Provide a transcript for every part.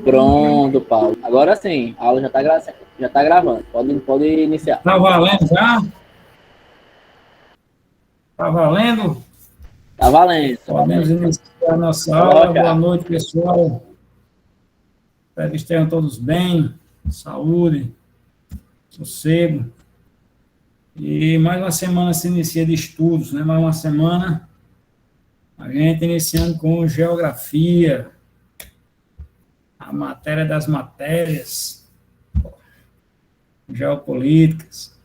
Pronto, Paulo. Agora sim, a aula já tá gravando. Pode iniciar. Tá valendo já? Tá valendo? Tá valendo, tá Podemos valendo. iniciar a nossa Pode aula. Boa arrochar. noite, pessoal. Espero que estejam todos bem, saúde, sossego. E mais uma semana se inicia de estudos, né? Mais uma semana a gente iniciando com geografia, a matéria das matérias, geopolíticas.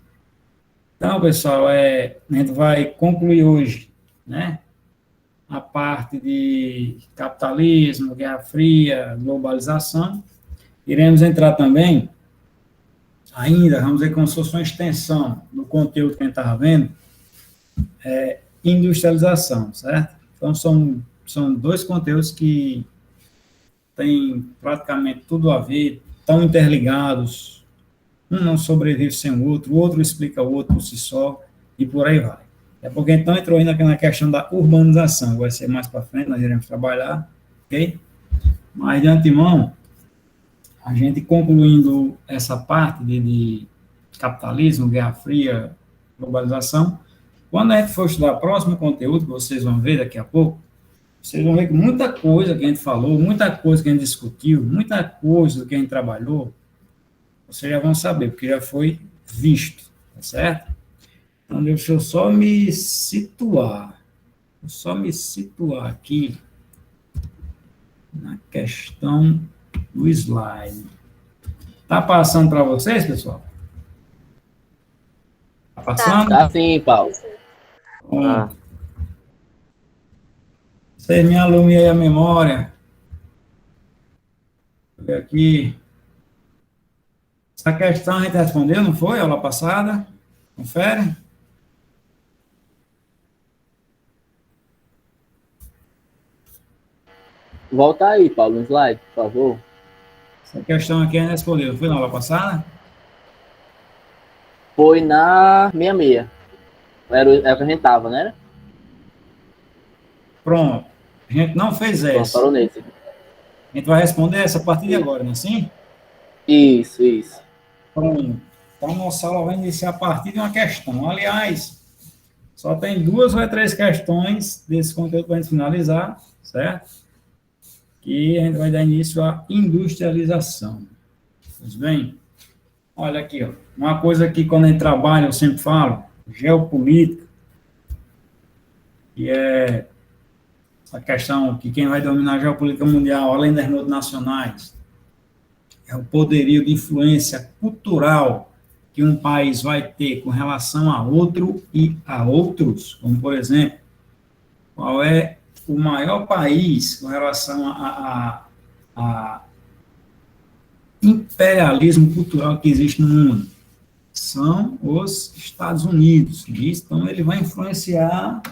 Então, pessoal, a gente vai concluir hoje, né? A parte de capitalismo, Guerra Fria, globalização. Iremos entrar também, ainda, vamos dizer, como se fosse uma extensão do conteúdo que a gente estava vendo, industrialização, certo? Então, são dois conteúdos que têm praticamente tudo a ver, estão interligados, um não sobrevive sem o outro explica o outro por si só, e por aí vai. É porque então entrou ainda na questão da urbanização, vai ser mais para frente, nós iremos trabalhar, ok? Mas de antemão, a gente concluindo essa parte de capitalismo, Guerra Fria, globalização, quando a gente for estudar o próximo conteúdo, que vocês vão ver daqui a pouco, vocês vão ver que muita coisa que a gente falou, muita coisa que a gente discutiu, muita coisa que a gente trabalhou, vocês já vão saber, porque já foi visto, tá certo? Então, deixa eu só me situar. Vou só me situar aqui na questão do slide. Tá passando para vocês, pessoal? Tá passando? Tá sim, Paulo. Bom, vocês me alumem aí a memória. Deixa eu ver aqui. Essa questão a gente respondeu, não foi? Aula passada? Confere? Volta aí, Paulo, no slide, por favor. Essa questão aqui a gente respondeu, foi na aula passada? Foi na 66. Era o que a gente tava, né? Pronto. A gente não fez Pronto, essa. parou nesse. A gente vai responder essa a partir de agora, não é assim? Isso. Pronto. Então, nossa aula vai iniciar a partir de uma questão. Aliás, só tem 2 ou 3 questões desse conteúdo para a gente finalizar, certo? Que a gente vai dar início à industrialização. Pois bem, olha aqui, ó. Uma coisa que quando a gente trabalha, eu sempre falo, geopolítica, que é a questão que quem vai dominar a geopolítica mundial, além das multinacionais, é o poderio de influência cultural que um país vai ter com relação a outro e a outros, como, por exemplo, qual é o maior país com relação a imperialismo cultural que existe no mundo? São os Estados Unidos. Então, ele vai influenciar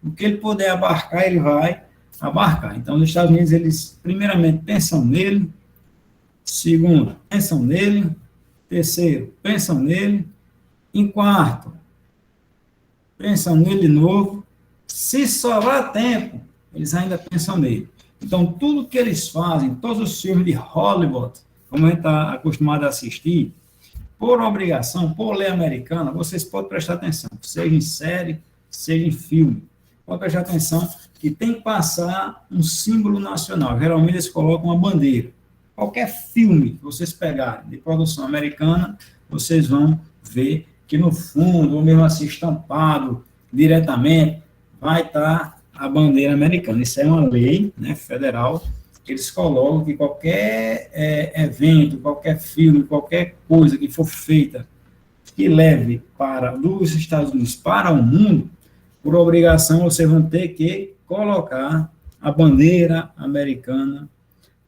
o que ele puder abarcar, ele vai abarcar. Então, os Estados Unidos, eles, primeiramente, pensam nele. Segundo, pensam nele. Terceiro, pensam nele. Em quarto, pensam nele de novo. Se sobrar tempo, eles ainda pensam nele. Então, tudo que eles fazem, todos os filmes de Hollywood, como a gente está acostumado a assistir, por obrigação, por lei americana, vocês podem prestar atenção, seja em série, seja em filme. Pode prestar atenção que tem que passar um símbolo nacional. Geralmente eles colocam uma bandeira. Qualquer filme que vocês pegarem de produção americana, vocês vão ver que no fundo, ou mesmo assim estampado diretamente, vai estar a bandeira americana. Isso é uma lei, né, federal, que eles colocam que qualquer evento, qualquer filme, qualquer coisa que for feita que leve dos Estados Unidos para o mundo, por obrigação, vocês vão ter que colocar a bandeira americana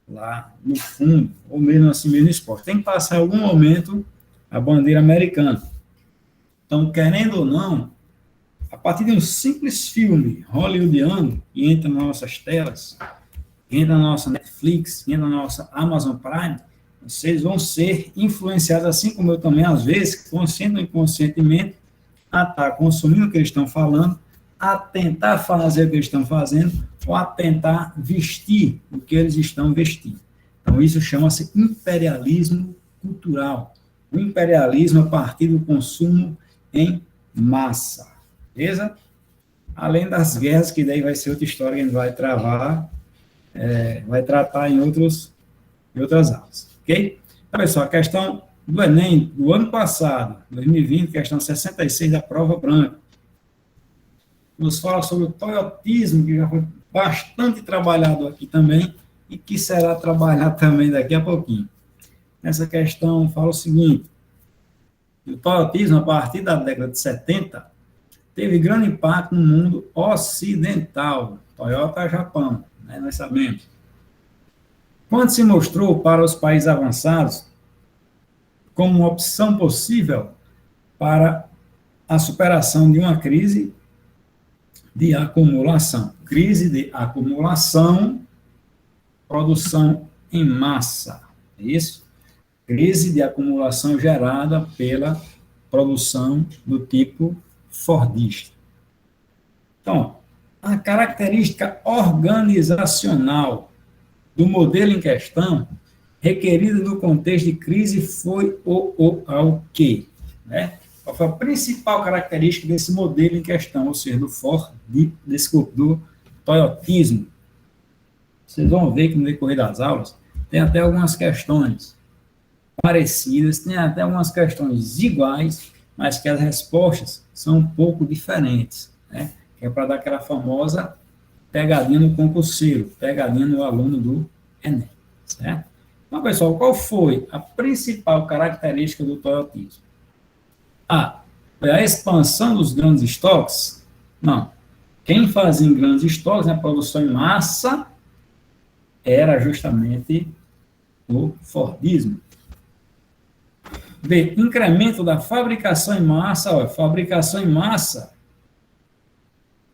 lá no fundo, ou mesmo assim, mesmo esporte. Tem que passar em algum momento a bandeira americana. Então, querendo ou não, a partir de um simples filme hollywoodiano que entra nas nossas telas, entra na nossa Netflix, entra na nossa Amazon Prime, vocês vão ser influenciados, assim como eu também, às vezes, consciente ou inconscientemente, a estar consumindo o que eles estão falando, a tentar fazer o que eles estão fazendo, ou a tentar vestir o que eles estão vestindo. Então, isso chama-se imperialismo cultural. O imperialismo a partir do consumo em massa. Beleza? Além das guerras, que daí vai ser outra história que a gente vai travar, vai tratar em outras aulas. Ok? Então, pessoal, a questão do Enem do ano passado, 2020, questão 66 da prova branca, nos fala sobre o toyotismo, que já foi bastante trabalhado aqui também, e que será trabalhado também daqui a pouquinho. Nessa questão fala o seguinte: o toyotismo, a partir da década de 70, teve grande impacto no mundo ocidental. Toyota, Japão, né, nós sabemos. Quando se mostrou para os países avançados como uma opção possível para a superação de uma crise de acumulação. Crise de acumulação, produção em massa. É isso? Crise de acumulação gerada pela produção do tipo fordista. Então, a característica organizacional do modelo em questão, requerida no contexto de crise, foi ao quê? Né? Qual foi a principal característica desse modelo em questão, ou seja, do toyotismo? Vocês vão ver que no decorrer das aulas tem até algumas questões parecidas, tem até algumas questões iguais, mas que as respostas são um pouco diferentes, né? Que é para dar aquela famosa pegadinha no concurseiro, pegadinha no aluno do Enem, certo? Então, pessoal, qual foi a principal característica do toyotismo? Foi a expansão dos grandes estoques? Não. Quem fazia em grandes estoques, na produção em massa, era justamente o Fordismo. B, incremento da fabricação em massa. Fabricação em massa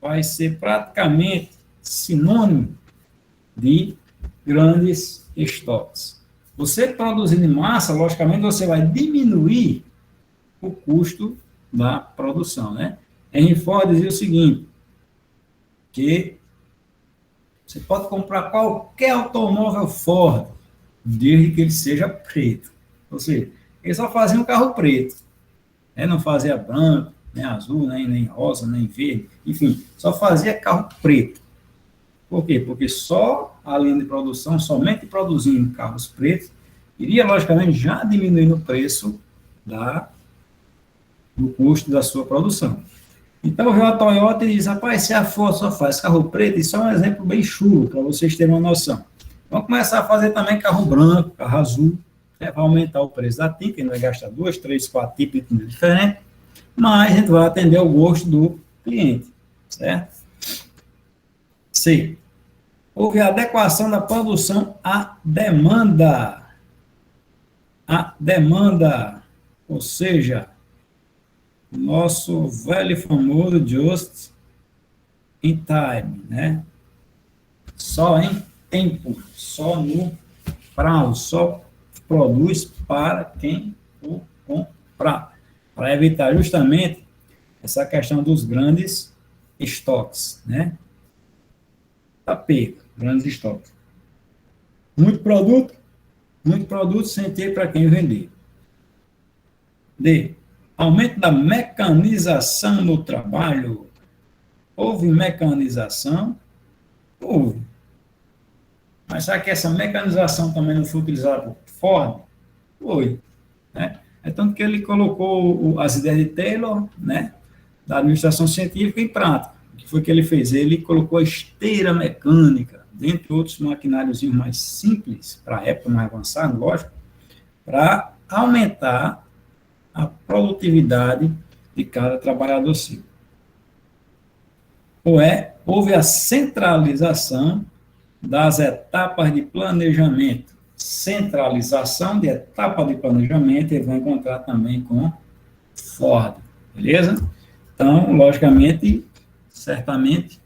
vai ser praticamente sinônimo de grandes estoques. Você produzindo em massa, logicamente, você vai diminuir o custo da produção, né? Henry Ford dizia o seguinte, que você pode comprar qualquer automóvel Ford, desde que ele seja preto. Ou seja, ele só fazia um carro preto, né? Não fazia branco, nem azul, nem rosa, nem verde, enfim, só fazia carro preto. Por quê? Porque só a linha de produção, somente produzindo carros pretos, iria, logicamente, já diminuir o preço do custo da sua produção. Então, veio a Toyota e diz, rapaz, se a Ford só faz carro preto, isso é um exemplo bem chulo, para vocês terem uma noção. Vamos começar a fazer também carro branco, carro azul, né, para aumentar o preço da tinta, que a gente vai gastar 2, 3, 4 tipos de tinta diferentes, mas a gente vai atender ao gosto do cliente, certo? C. Houve a adequação da produção à demanda. A demanda, ou seja, nosso velho e famoso just in time, né? Só em tempo, só no prazo, só produz para quem for comprar, para evitar justamente essa questão dos grandes estoques, né? A perda, grandes estoques. Muito produto sem ter para quem vender. D. Aumento da mecanização no trabalho. Houve mecanização? Houve. Mas será que essa mecanização também não foi utilizada por Ford? Foi. Né? É tanto que ele colocou as ideias de Taylor, né, da administração científica, em prática. O que foi que ele fez? Ele colocou a esteira mecânica, dentre outros maquinários mais simples, para a época mais avançada, lógico, para aumentar a produtividade de cada trabalhador civil. Houve a centralização das etapas de planejamento. Centralização de etapa de planejamento, ele vai encontrar também com Ford, beleza? Então, logicamente, certamente,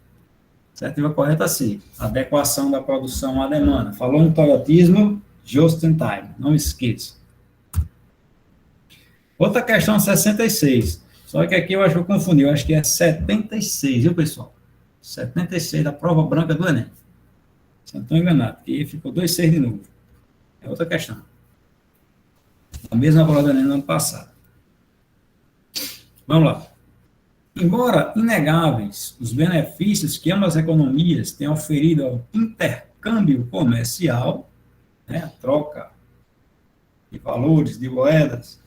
assertiva correta C. Adequação da produção à demanda. Falou em toyotismo, just in time, não esqueça. Outra questão, 66. Só que aqui eu acho que eu confundi, eu acho que é 76, viu, pessoal? 76 da prova branca do Enem. Se não estou enganado, porque ficou 2,6 de novo. É outra questão. A mesma prova do Enem no ano passado. Vamos lá. Embora inegáveis os benefícios que ambas as economias têm oferido ao intercâmbio comercial, né, a troca de valores, de moedas,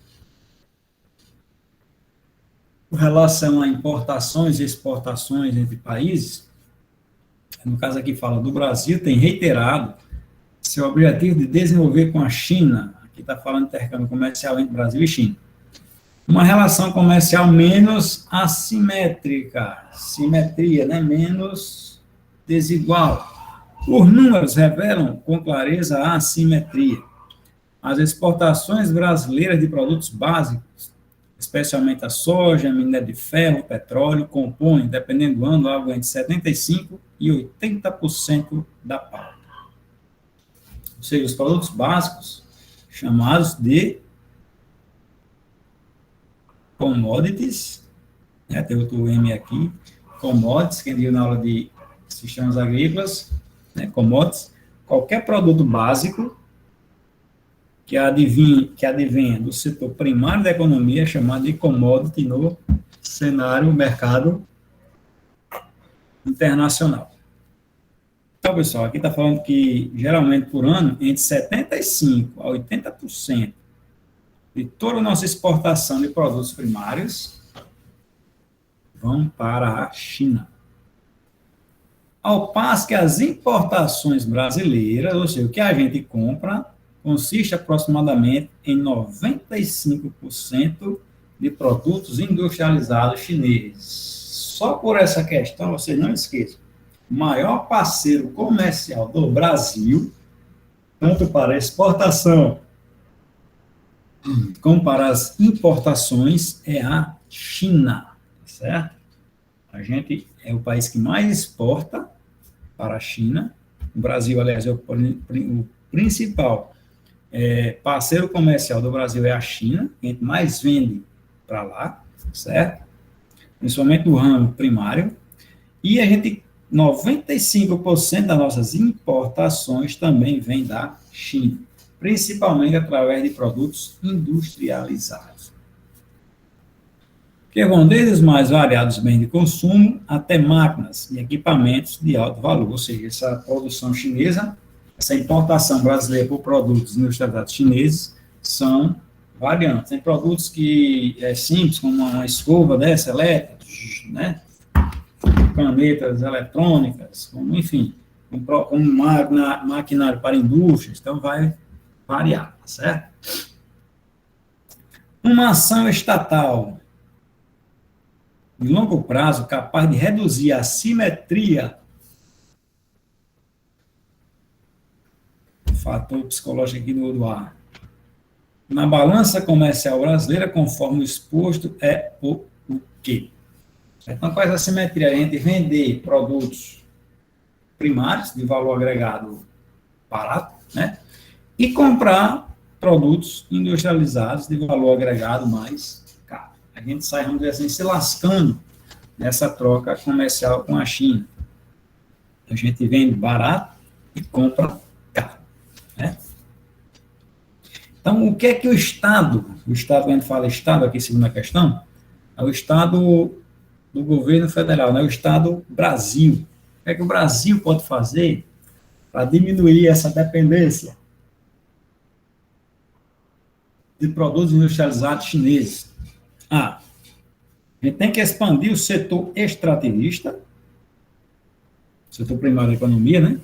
com relação a importações e exportações entre países, no caso aqui fala do Brasil, tem reiterado seu objetivo de desenvolver com a China, aqui está falando de intercâmbio comercial entre Brasil e China, uma relação comercial menos assimétrica, simetria, né? Menos desigual. Os números revelam com clareza a assimetria. As exportações brasileiras de produtos básicos, especialmente a soja, minério de ferro, petróleo, compõem, dependendo do ano, algo entre 75% e 80% da pauta. Ou seja, os produtos básicos, chamados de commodities, né, tem outro M aqui, commodities, quem viu na aula de sistemas agrícolas, né, commodities, qualquer produto básico que advenha do setor primário da economia é chamado de commodity no cenário mercado internacional. Então, pessoal, aqui está falando que, geralmente, por ano, entre 75% a 80% de toda a nossa exportação de produtos primários vão para a China. Ao passo que as importações brasileiras, ou seja, o que a gente compra, consiste aproximadamente em 95% de produtos industrializados chineses. Só por essa questão, vocês não esqueçam, o maior parceiro comercial do Brasil, tanto para exportação como para as importações, é a China, certo? A gente é o país que mais exporta para a China. O Brasil, aliás, é o principal parceiro comercial do Brasil é a China, a gente mais vende para lá, certo? Principalmente no ramo primário. E a gente, 95% das nossas importações também vem da China, principalmente através de produtos industrializados, que vão desde os mais variados bens de consumo até máquinas e equipamentos de alto valor, ou seja, essa produção chinesa, essa importação brasileira por produtos industrializados chineses são variantes. Tem produtos que é simples, como uma escova dessa elétrica, né? Canetas eletrônicas, como, enfim, como maquinário para indústrias, então vai variar, certo? Uma ação estatal de longo prazo capaz de reduzir a assimetria, fator psicológico aqui do ar, na balança comercial brasileira, conforme o exposto, é o quê? Então, qual é a assimetria entre vender produtos primários de valor agregado barato, né? E comprar produtos industrializados de valor agregado mais caro. A gente sai, vamos dizer assim, se lascando nessa troca comercial com a China. A gente vende barato e compra caro, né? Então, o que é que o Estado, quando a gente fala Estado, aqui segunda questão, é o Estado do governo federal, né? O Estado Brasil. O que é que o Brasil pode fazer para diminuir essa dependência de produtos industrializados chineses? A gente tem que expandir o setor extrativista, setor primário da economia, né?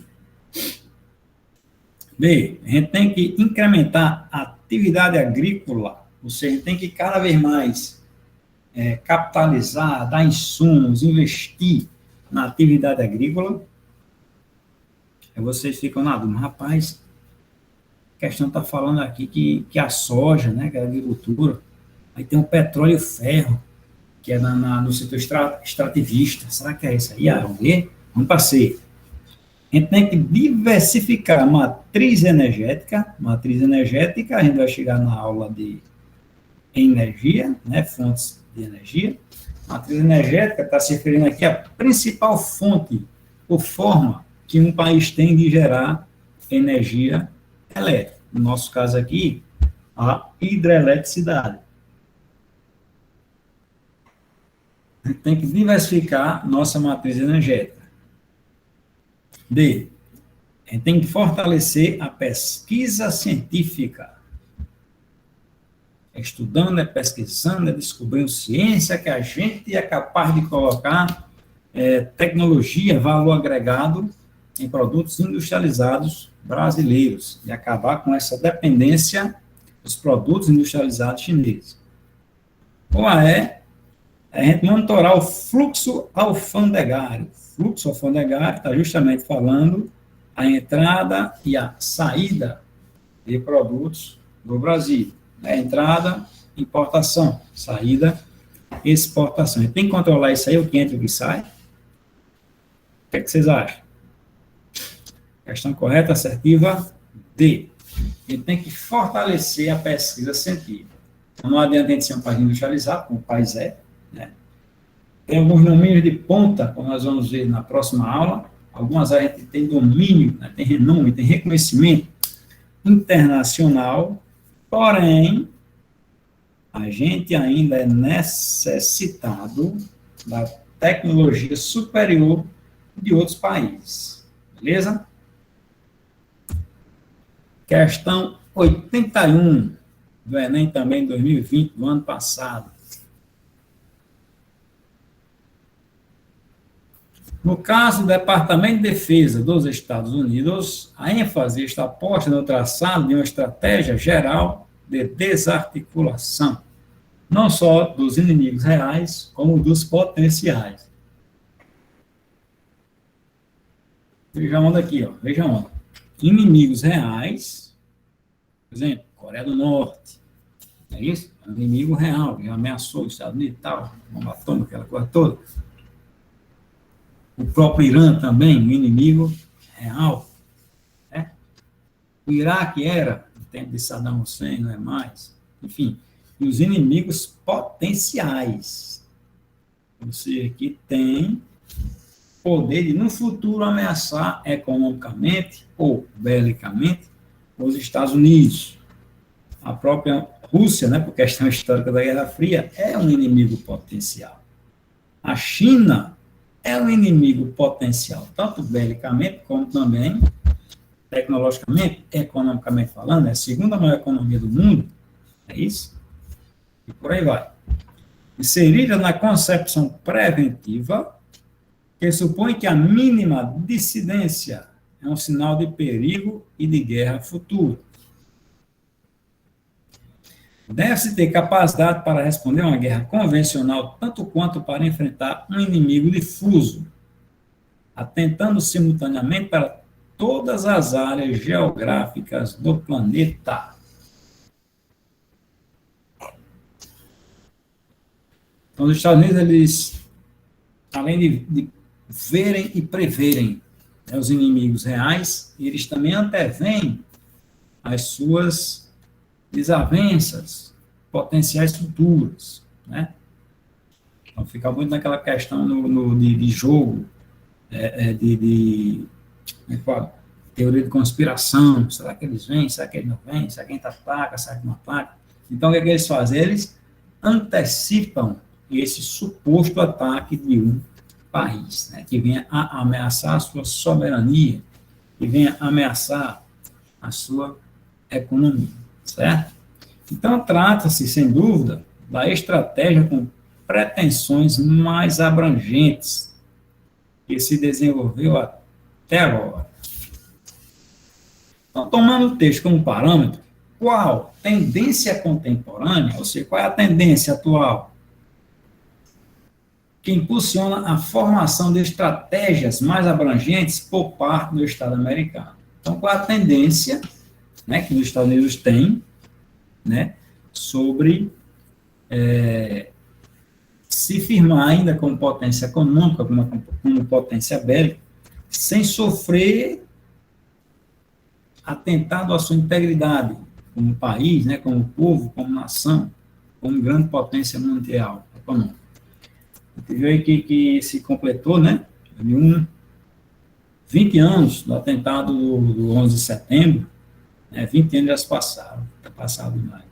B, a gente tem que incrementar a atividade agrícola, ou seja, a gente tem que cada vez mais capitalizar, dar insumos, investir na atividade agrícola. Aí vocês ficam na dúvida, rapaz, a questão está falando aqui que a soja, né, que é a agricultura, aí tem o petróleo e o ferro, que é no setor extrativista. Será que é isso aí? Vamos ver? Vamos para C. A gente tem que diversificar a matriz energética. Matriz energética, a gente vai chegar na aula de energia, né, fontes de energia. Matriz energética está se referindo aqui à principal fonte ou forma que um país tem de gerar energia elétrica. no nosso caso aqui, a hidroeletricidade. A gente tem que diversificar nossa matriz energética. D. A gente tem que fortalecer a pesquisa científica. É estudando, é pesquisando, é descobrindo ciência que a gente é capaz de colocar tecnologia, valor agregado em produtos industrializados brasileiros e acabar com essa dependência dos produtos industrializados chineses. Ou é a gente monitorar o fluxo alfandegário. O fluxo alfandegário está justamente falando a entrada e a saída de produtos do Brasil. Entrada, importação, saída, exportação. A gente tem que controlar isso aí, o que entra e o que sai. O que é que vocês acham? Questão correta, assertiva, D. A gente tem que fortalecer a pesquisa científica. Não adianta a gente ser um país industrializado, como o país é, né? Tem alguns domínios de ponta, como nós vamos ver na próxima aula. Algumas áreas a gente tem domínio, né? Tem renome, tem reconhecimento internacional, porém, a gente ainda é necessitado da tecnologia superior de outros países. Beleza? Questão 81 do Enem também 2020, do ano passado. No caso do Departamento de Defesa dos Estados Unidos, a ênfase está posta no traçado de uma estratégia geral de desarticulação, não só dos inimigos reais, como dos potenciais. Veja a onda aqui, ó. Veja a onda. Inimigos reais, por exemplo, Coreia do Norte, é isso? É um inimigo real, que ameaçou os Estados Unidos e tal, bomba atômica, aquela coisa toda. O próprio Irã também, um inimigo real. Né? O Iraque era, no tempo de Saddam Hussein, não é mais. Enfim, e os inimigos potenciais. Você que tem poder de, no futuro, ameaçar economicamente ou belicamente os Estados Unidos. A própria Rússia, né, por questão histórica da Guerra Fria, é um inimigo potencial. A China é um inimigo potencial, tanto belicamente como também tecnologicamente, economicamente falando, é a segunda maior economia do mundo, é isso? E por aí vai. Inserida na concepção preventiva, que supõe que a mínima dissidência é um sinal de perigo e de guerra futura. Deve-se ter capacidade para responder a uma guerra convencional, tanto quanto para enfrentar um inimigo difuso, atentando simultaneamente para todas as áreas geográficas do planeta. Então, os Estados Unidos, eles, além de verem e preverem, né, os inimigos reais, eles também anteveem as suas desavenças potenciais futuras, né? Então, fica muito naquela questão de jogo, como é que fala? Teoria de conspiração, será que eles vêm, será que eles não vêm, será que a gente ataca, será que não ataca? Então, o que é que eles fazem? Eles antecipam esse suposto ataque de um país, né, que venha a ameaçar a sua soberania, que venha a ameaçar a sua economia, certo? Então, trata-se, sem dúvida, da estratégia com pretensões mais abrangentes que se desenvolveu até agora. Então, tomando o texto como parâmetro, qual tendência contemporânea, ou seja, qual é a tendência atual que impulsiona a formação de estratégias mais abrangentes por parte do Estado americano? Então, qual é a tendência, né, que os Estados Unidos têm, né, sobre se firmar ainda como potência econômica, como potência bélica, sem sofrer atentado à sua integridade como país, né, como povo, como nação, como grande potência mundial econômica. A gente viu aí que se completou, né, 20 anos do atentado do 11 de setembro, 20 anos já se passaram, está passado demais.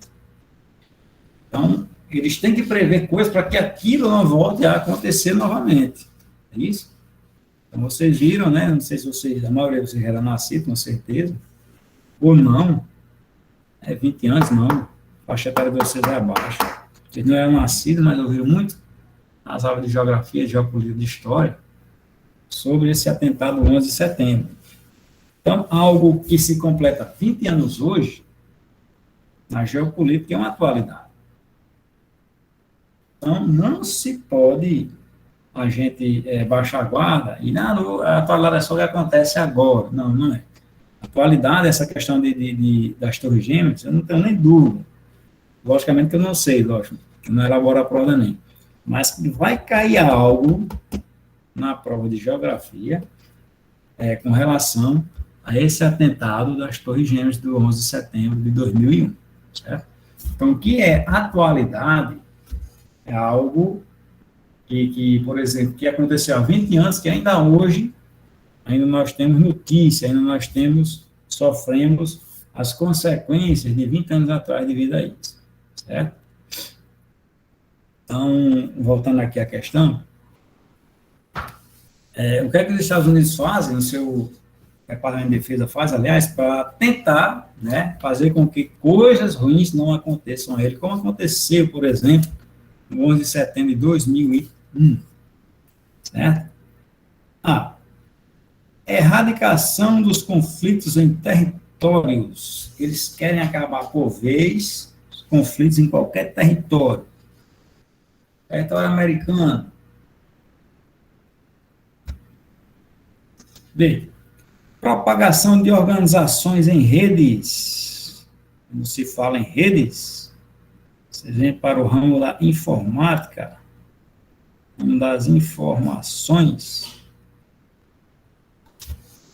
Então, eles têm que prever coisas para que aquilo não volte a acontecer novamente. É isso? Então, vocês viram, né? Não sei se vocês, a maioria de vocês era nascido, com certeza, ou não. 20 anos, não. A faixa etária de vocês é baixa. Vocês não eram nascidos, mas ouviram muito nas aulas de geografia, de geopolítica, de história, sobre esse atentado do 11 de setembro. Então, algo que se completa 20 anos hoje, na geopolítica, é uma atualidade. Então, não se pode a gente baixar a guarda e não, a atualidade é só o que acontece agora. Não, não é. A atualidade, essa questão das torres gêmeas, eu não tenho nem dúvida. Logicamente que eu não sei, lógico, que não elaboro a prova nem. Mas vai cair algo na prova de geografia com relação a esse atentado das torres gêmeas do 11 de setembro de 2001. Certo? Então, o que é atualidade é algo que, por exemplo, que aconteceu há 20 anos, que ainda hoje, ainda nós temos notícia, ainda nós sofremos as consequências de 20 anos atrás devido a isso. Certo? Então, voltando aqui à questão, o que é que os Estados Unidos fazem, o seu Departamento de Defesa faz, aliás, para tentar, né, fazer com que coisas ruins não aconteçam a ele, como aconteceu, por exemplo, no 11 de setembro de 2001, certo? Erradicação dos conflitos em territórios. Eles querem acabar, por vez, os conflitos em qualquer território. Território americano. B. Propagação de organizações em redes. Quando se fala em redes, você vem para o ramo da informática, ramo das informações,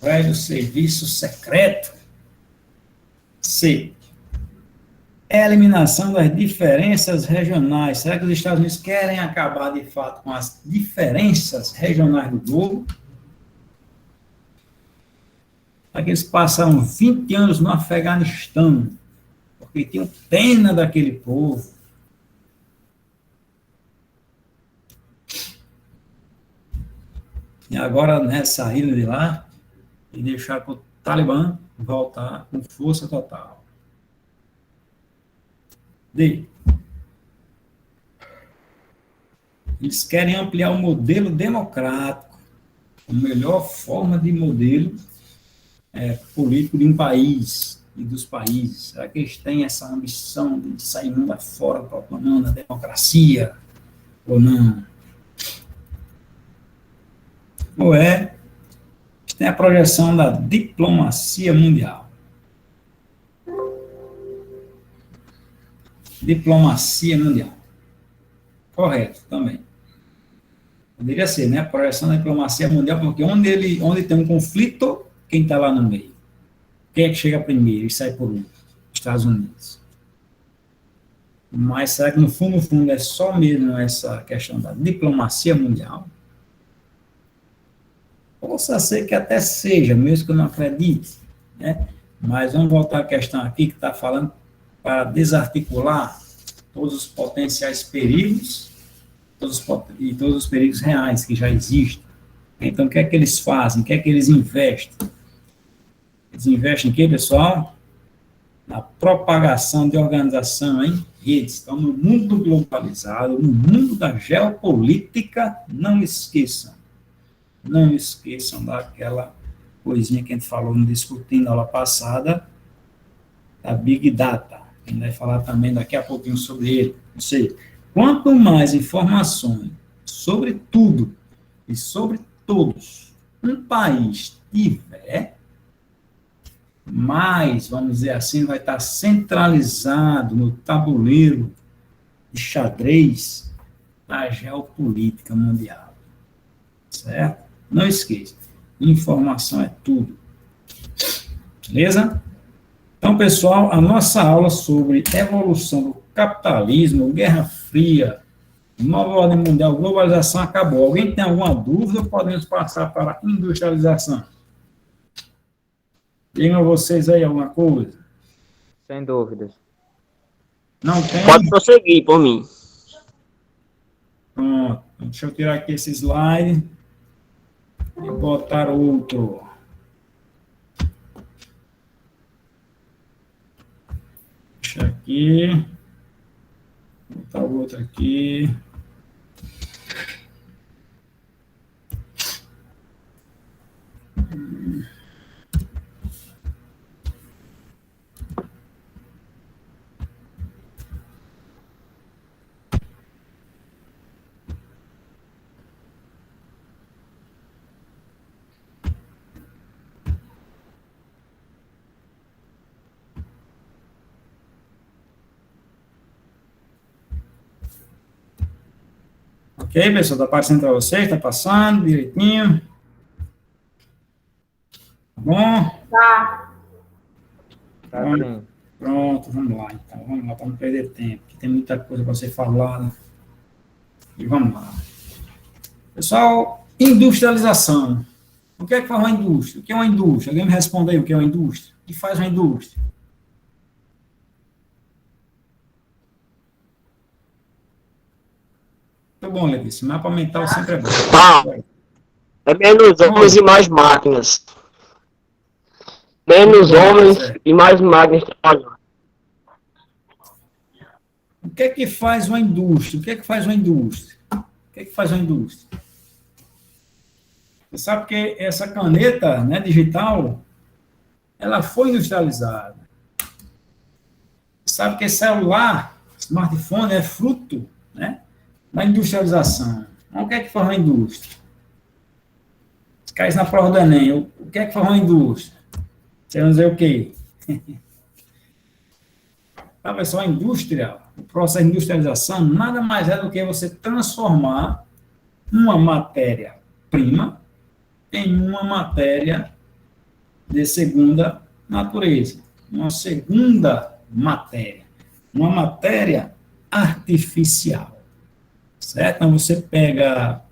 velho serviço secreto. C. Eliminação das diferenças regionais. Será que os Estados Unidos querem acabar, de fato, com as diferenças regionais do globo? Será que eles passaram 20 anos no Afeganistão, porque tinham pena daquele povo? E agora, né, saíram de lá e deixaram para o Talibã voltar com força total. D. Eles querem ampliar o modelo democrático, a melhor forma de modelo político de um país e dos países. Será que eles têm essa ambição de sair mundo afora proclamando a democracia ou não? Ou eles têm a projeção da diplomacia mundial? Diplomacia mundial. Correto, também. Poderia ser, né? A projeção da diplomacia mundial, porque onde tem um conflito, quem está lá no meio? Quem é que chega primeiro e sai por último? Estados Unidos. Mas será que no fundo é só mesmo essa questão da diplomacia mundial? Possa ser que até seja, mesmo que eu não acredite, né? Mas vamos voltar à questão aqui que está falando para desarticular todos os potenciais perigos e todos os perigos reais que já existem. Então, o que é que eles fazem? O que é que eles investem? Eles investem em quê, pessoal? Na propagação de organização em redes. Então, no mundo globalizado, no mundo da geopolítica, não esqueçam daquela coisinha que a gente falou no Discutindo na aula passada, da Big Data. A gente vai falar também daqui a pouquinho sobre ele. Ou seja, quanto mais informações sobre tudo e sobre todos um país tiver, mais, vamos dizer assim, vai estar centralizado no tabuleiro de xadrez da geopolítica mundial. Certo? Não esqueça, informação é tudo. Beleza? Então, pessoal, a nossa aula sobre evolução do capitalismo, Guerra Fria, nova ordem mundial, globalização acabou. Alguém tem alguma dúvida ou podemos passar para a industrialização? Digam vocês aí alguma coisa. Sem dúvidas. Não tem? Pode prosseguir por mim. Pronto. Deixa eu tirar aqui esse slide e botar outro. Deixa aqui. Botar o outro aqui. Ok, pessoal? Está aparecendo para vocês? Está passando direitinho? Tá bom? Tá. Tá sim. Pronto, vamos lá. Então, vamos lá para não perder tempo, que tem muita coisa para ser falada. E vamos lá. Pessoal, industrialização. O que é que faz uma indústria? O que é uma indústria? Alguém me responde aí o que é uma indústria? O que faz uma indústria? Muito bom, Letícia. Mapa mental sempre é bom. Ah, é menos homens e mais máquinas. Menos homens e mais máquinas trabalhando. O que é que faz uma indústria? O que é que faz uma indústria? O que é que faz uma indústria? Você sabe que essa caneta, né, digital, ela foi industrializada. Você sabe que celular, smartphone é fruto, né, da industrialização. Então, o que é que faz uma indústria? Se cair na prova do Enem, o que é que faz uma indústria? Você vai dizer o quê? Tá, pessoal, a indústria, o processo de industrialização, nada mais é do que você transformar uma matéria-prima em uma matéria de segunda natureza, uma segunda matéria, uma matéria artificial, certo? Então, você pega,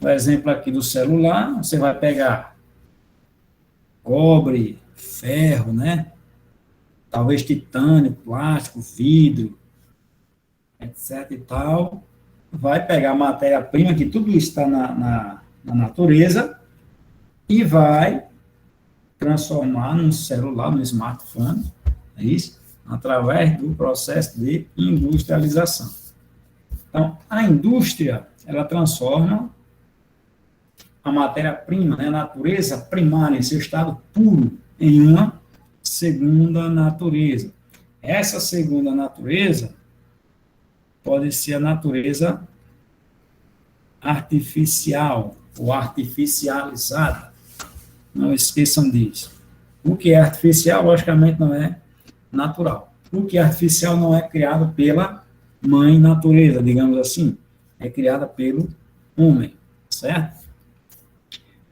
por exemplo, aqui do celular, você vai pegar cobre, ferro, né? Talvez titânio, plástico, vidro, etc e tal, vai pegar a matéria-prima, que tudo isso está na natureza, e vai transformar num celular, num smartphone, é isso? Através do processo de industrialização. Então, a indústria, ela transforma a matéria-prima, né, a natureza primária, em seu estado puro, em uma segunda natureza. Essa segunda natureza pode ser a natureza artificial ou artificializada. Não esqueçam disso. O que é artificial, logicamente, não é natural. O que é artificial não é criado pela mãe natureza, digamos assim. É criada pelo homem, certo?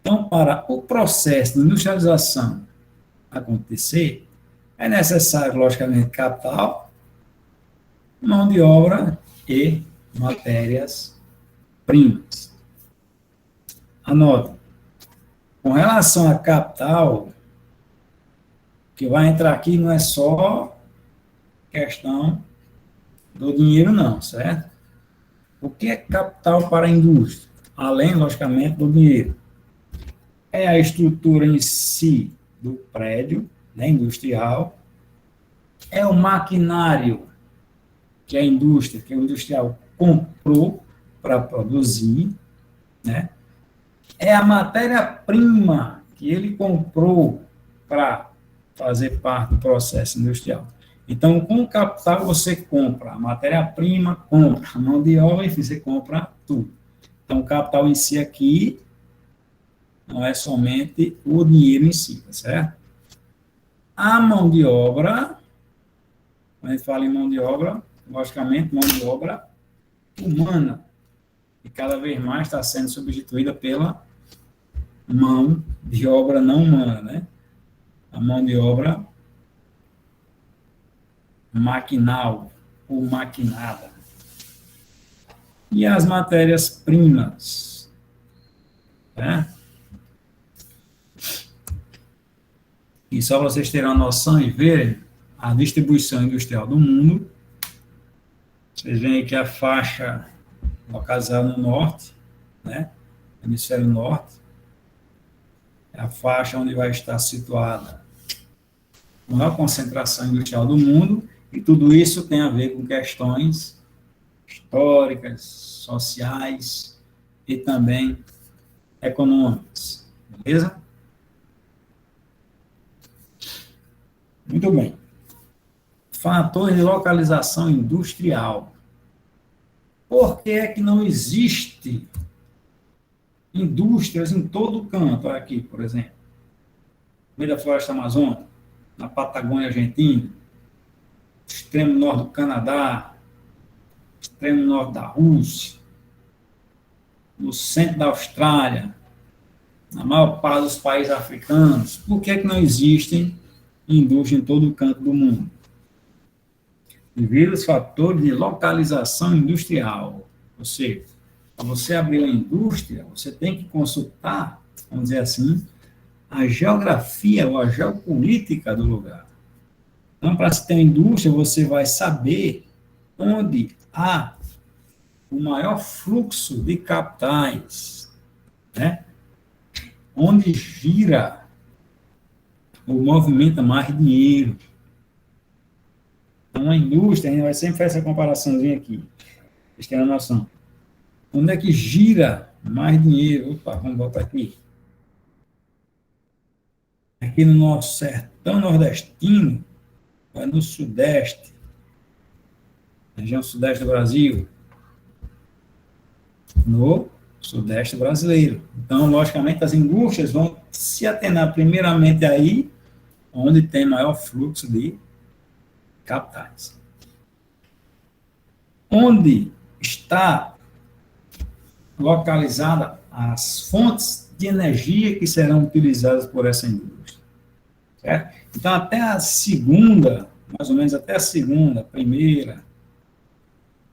Então, para o processo de industrialização acontecer, é necessário, logicamente, capital, mão de obra e matérias-primas. Anote. Com relação a capital, o que vai entrar aqui não é só questão do dinheiro, não, certo? O que é capital para a indústria? Além, logicamente, do dinheiro. É a estrutura em si do prédio, né, industrial. É o maquinário que a indústria, que o industrial comprou para produzir, né? É a matéria-prima que ele comprou para fazer parte do processo industrial. Então, com o capital, você compra a matéria-prima, compra a mão de obra, enfim, você compra tudo. Então, o capital em si aqui não é somente o dinheiro em si, tá certo? A mão de obra, quando a gente fala em mão de obra, logicamente, mão de obra humana, e cada vez mais está sendo substituída pela mão de obra não humana, né? A mão de obra maquinal ou maquinada. E as matérias-primas, né? E só para vocês terem uma noção e verem, a distribuição industrial do mundo. Vocês veem aqui a faixa localizada no norte, né? Hemisfério norte. É a faixa onde vai estar situada a maior concentração industrial do mundo, e tudo isso tem a ver com questões históricas, sociais e também econômicas. Beleza? Muito bem. Fatores de localização industrial. Por que é que não existe indústrias em todo o canto? Olha aqui, por exemplo. No meio da floresta amazônica, na Patagônia Argentina, extremo norte do Canadá, extremo norte da Rússia, no centro da Austrália, na maior parte dos países africanos. Por que é que não existem indústrias em todo o canto do mundo? Devido aos fatores de localização industrial. Ou seja, para você abrir uma indústria, você tem que consultar, vamos dizer assim, a geografia ou a geopolítica do lugar. Então, para se ter uma indústria, você vai saber onde há o maior fluxo de capitais, né? Onde gira ou movimenta mais dinheiro. Então, a indústria, a gente vai sempre fazer essa comparaçãozinha aqui. Vocês têm a noção. Onde é que gira mais dinheiro? Opa, vamos voltar aqui. Aqui no nosso sertão nordestino, vai no sudeste, região sudeste do Brasil, no sudeste brasileiro. Então, logicamente, as indústrias vão se atenar primeiramente aí, onde tem maior fluxo de capitais. Onde está localizada as fontes de energia que serão utilizadas por essa indústria. Certo? Então, até a segunda, mais ou menos até a segunda, primeira,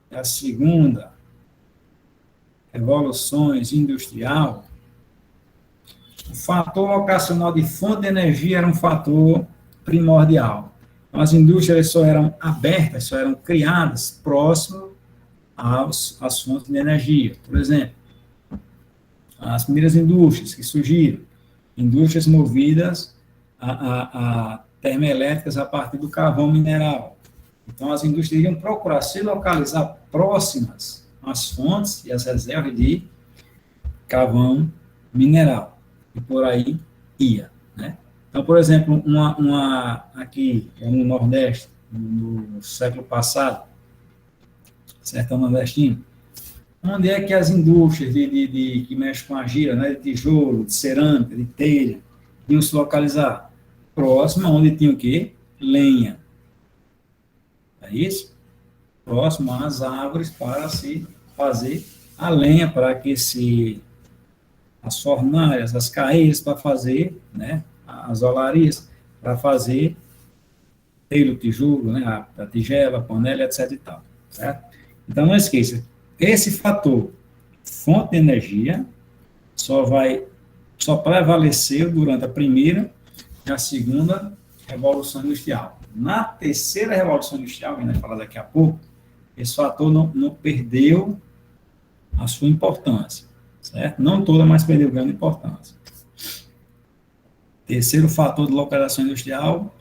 a segunda revoluções industrial, o fator locacional de fonte de energia era um fator primordial. Então, as indústrias só eram abertas, só eram criadas próximo às fontes de energia. Por exemplo, as primeiras indústrias que surgiram, indústrias movidas a termoelétricas a partir do carvão mineral. Então, as indústrias iriam procurar se localizar próximas às fontes e às reservas de carvão mineral. E por aí ia, né? Então, por exemplo, aqui no Nordeste, no século passado, sertão nordestino, onde é que as indústrias que mexem com argila, né, de tijolo, de cerâmica, de telha, iam se localizar? Próximo, onde tinha o quê? Lenha. É isso? Próximo às árvores para se fazer a lenha, para aquecer as fornalhas, as caeiras, para fazer, né, as olarias, para fazer telha, tijolo, né, a tigela, a panela, etc. e tal, certo? Então, não esqueça, esse fator, fonte de energia, só prevaleceu durante a primeira e a segunda Revolução Industrial. Na terceira Revolução Industrial, que a gente vai falar daqui a pouco, esse fator não perdeu a sua importância, certo? Não toda, mas perdeu grande importância. Terceiro fator de localização industrial,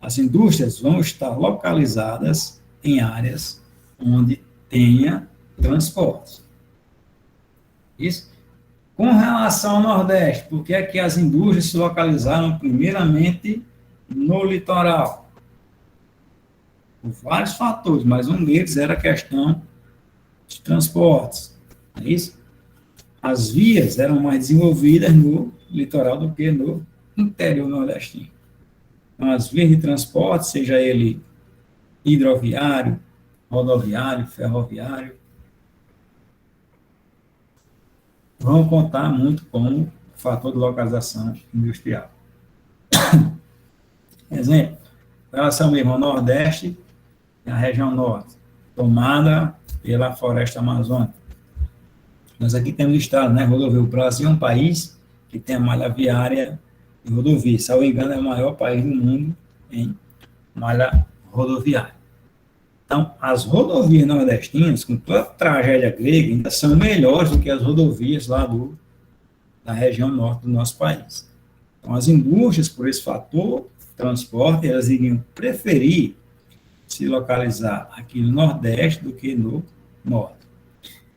as indústrias vão estar localizadas em áreas onde tenha transporte. Isso. Com relação ao Nordeste, por que é que as indústrias se localizaram primeiramente no litoral? Por vários fatores, mas um deles era a questão de transportes. É isso? As vias eram mais desenvolvidas no litoral do que no interior nordestino. Então, as vias de transporte, seja ele hidroviário, rodoviário, ferroviário, vão contar muito com o fator de localização industrial. Exemplo, em relação mesmo ao Nordeste, a região norte, tomada pela floresta amazônica. Nós aqui temos listado, né, rodovia. O Brasil é um país que tem a malha viária de rodovia. Se eu não me engano, é o maior país do mundo em malha rodoviária. Então, as rodovias nordestinas, com toda a tragédia grega, ainda são melhores do que as rodovias lá da região norte do nosso país. Então, as indústrias, por esse fator, transporte, elas iriam preferir se localizar aqui no Nordeste do que no Norte.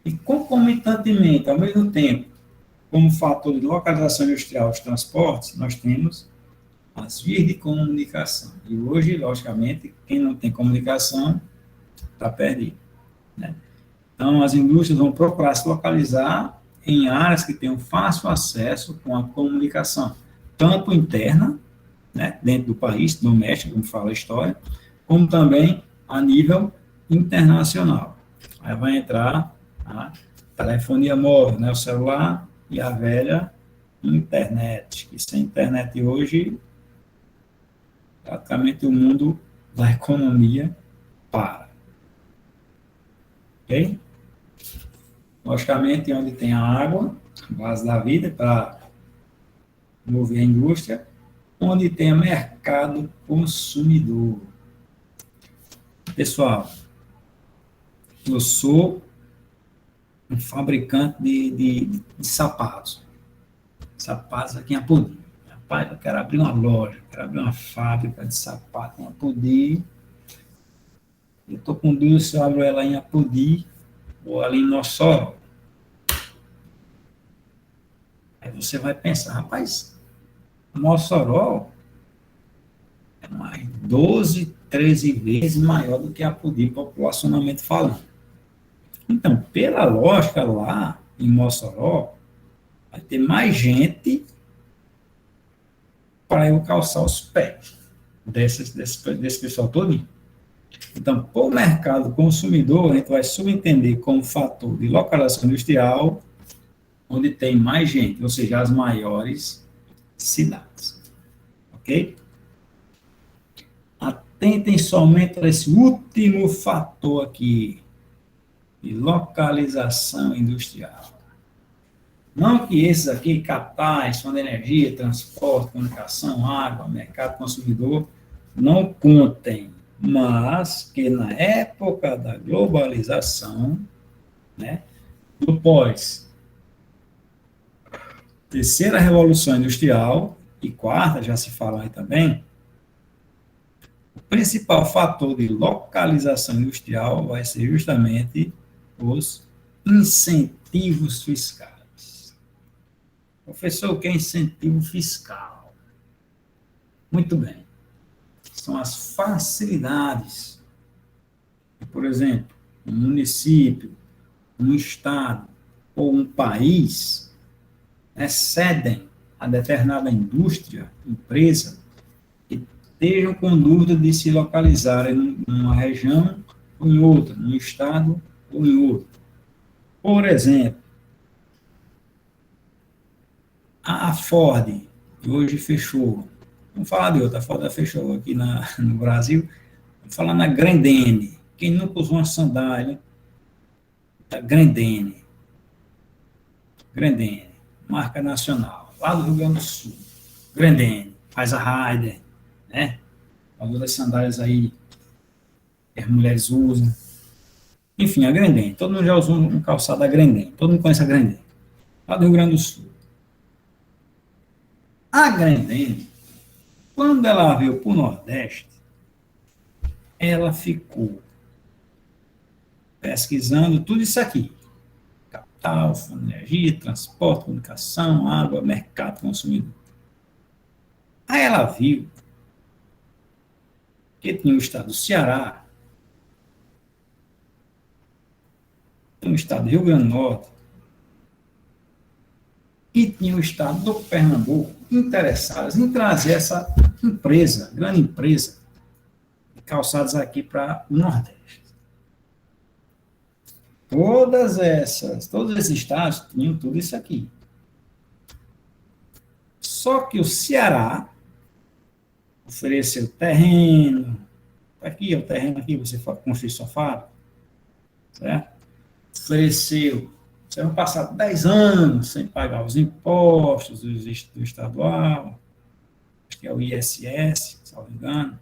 E, concomitantemente, ao mesmo tempo, como fator de localização industrial dos transportes, nós temos as vias de comunicação. E hoje, logicamente, quem não tem comunicação está perdido, né? Então, as indústrias vão procurar se localizar em áreas que tenham fácil acesso com a comunicação, tanto interna, né, dentro do país, doméstico, como fala a história, como também a nível internacional. Aí vai entrar a telefonia móvel, né, o celular e a velha internet, que sem internet hoje, praticamente o mundo da economia para. Ok? Logicamente, onde tem a água, base da vida, para mover a indústria, onde tem mercado consumidor. Pessoal, eu sou um fabricante de sapatos. Sapatos aqui em Apodi. Rapaz, eu quero abrir uma loja, quero abrir uma fábrica de sapatos em Apodi. Eu estou com dúvida se eu abro ela em Apodi ou ali em Mossoró. Aí você vai pensar, rapaz, Mossoró é mais 12, 13 vezes maior do que Apodi, populacionalmente falando. Então, pela lógica lá em Mossoró, vai ter mais gente para eu calçar os pés desse pessoal todo. Então, por mercado consumidor, a gente vai subentender como fator de localização industrial, onde tem mais gente, ou seja, as maiores cidades. Ok? Atentem somente a esse último fator aqui, de localização industrial. Não que esses aqui, capitais, fonte de energia, transporte, comunicação, água, mercado consumidor, não contem, mas que na época da globalização, né, do pós terceira revolução industrial e quarta, já se fala aí também, o principal fator de localização industrial vai ser justamente os incentivos fiscais. Professor, o que é incentivo fiscal? Muito bem. São as facilidades que, por exemplo, um município, um estado ou um país cedem a determinada indústria, empresa, que estejam com dúvida de se localizarem numa região ou em outra, num estado ou em outro. Por exemplo, a Ford, que hoje fechou, vamos falar de outra, a Ford fechou aqui no Brasil, vamos falar na Grendene. Quem nunca usou uma sandália da Grendene, marca nacional, lá do Rio Grande do Sul, Grendene, faz a Raider, né? Algumas sandálias aí que as mulheres usam. Enfim, a Grendene, todo mundo já usou um calçado da Grendene, todo mundo conhece a Grendene, lá do Rio Grande do Sul. A Grendene, quando ela veio para o Nordeste, ela ficou pesquisando tudo isso aqui. Capital, energia, transporte, comunicação, água, mercado, consumidor. Aí ela viu que tinha o estado do Ceará, tinha o estado do Rio Grande do Norte, e tinha o estado do Pernambuco interessados em trazer essa empresa, grande empresa, de calçados aqui para o Nordeste. Todos esses estados tinham tudo isso aqui. Só que o Ceará ofereceu terreno, aqui é o terreno aqui, você construir sua fábrica, certo? Ofereceu, você vai passar 10 anos sem pagar os impostos do estadual, acho que é o ISS, se não me engano.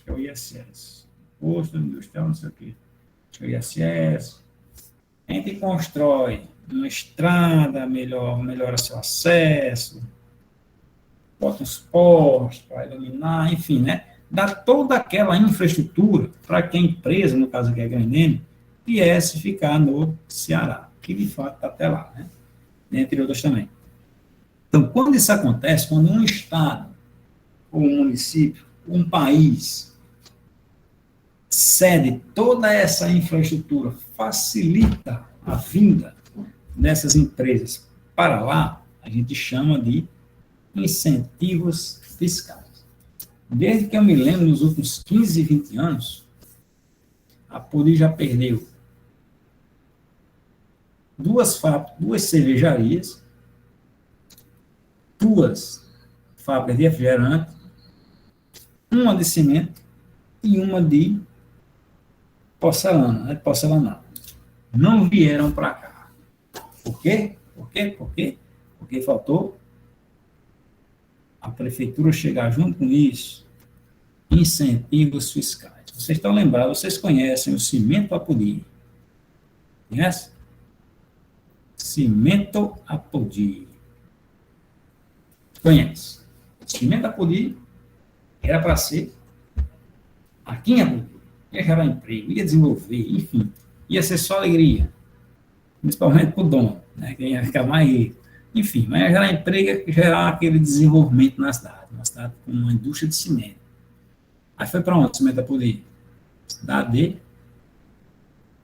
que é o ISS. Posto industrial, não sei o quê. Acho que é o ISS. A gente constrói uma estrada, melhora seu acesso, bota uns postes para iluminar, enfim, né? Dá toda aquela infraestrutura para que a empresa, no caso aqui é a Grandene, viesse ficar no Ceará, que de fato está até lá, né? Entre outras também. Então, quando isso acontece, quando um estado, ou um município, um país, cede toda essa infraestrutura, facilita a vinda dessas empresas para lá, a gente chama de incentivos fiscais. Desde que eu me lembro, nos últimos 15, 20 anos, a Poli já perdeu duas fábricas, duas cervejarias, duas fábricas de refrigerante, uma de cimento e uma de porcelana, né, de porcelanato. Não vieram para cá. Por quê? Porque faltou a prefeitura chegar junto com isso, incentivos fiscais. Vocês estão lembrados, vocês conhecem o Cimento Apodi. Conhece? Cimento Apodi. Conhece? O Cimento Apodi era para ser aqui em Apodi. Ia gerar emprego, ia desenvolver, enfim, ia ser só alegria. Principalmente para o dono, né? Quem ia ficar mais rico. Enfim, mas ia gerar emprego, gerar aquele desenvolvimento na cidade com uma indústria de cimento. Aí foi para onde o Cimento Apodi? Cidade de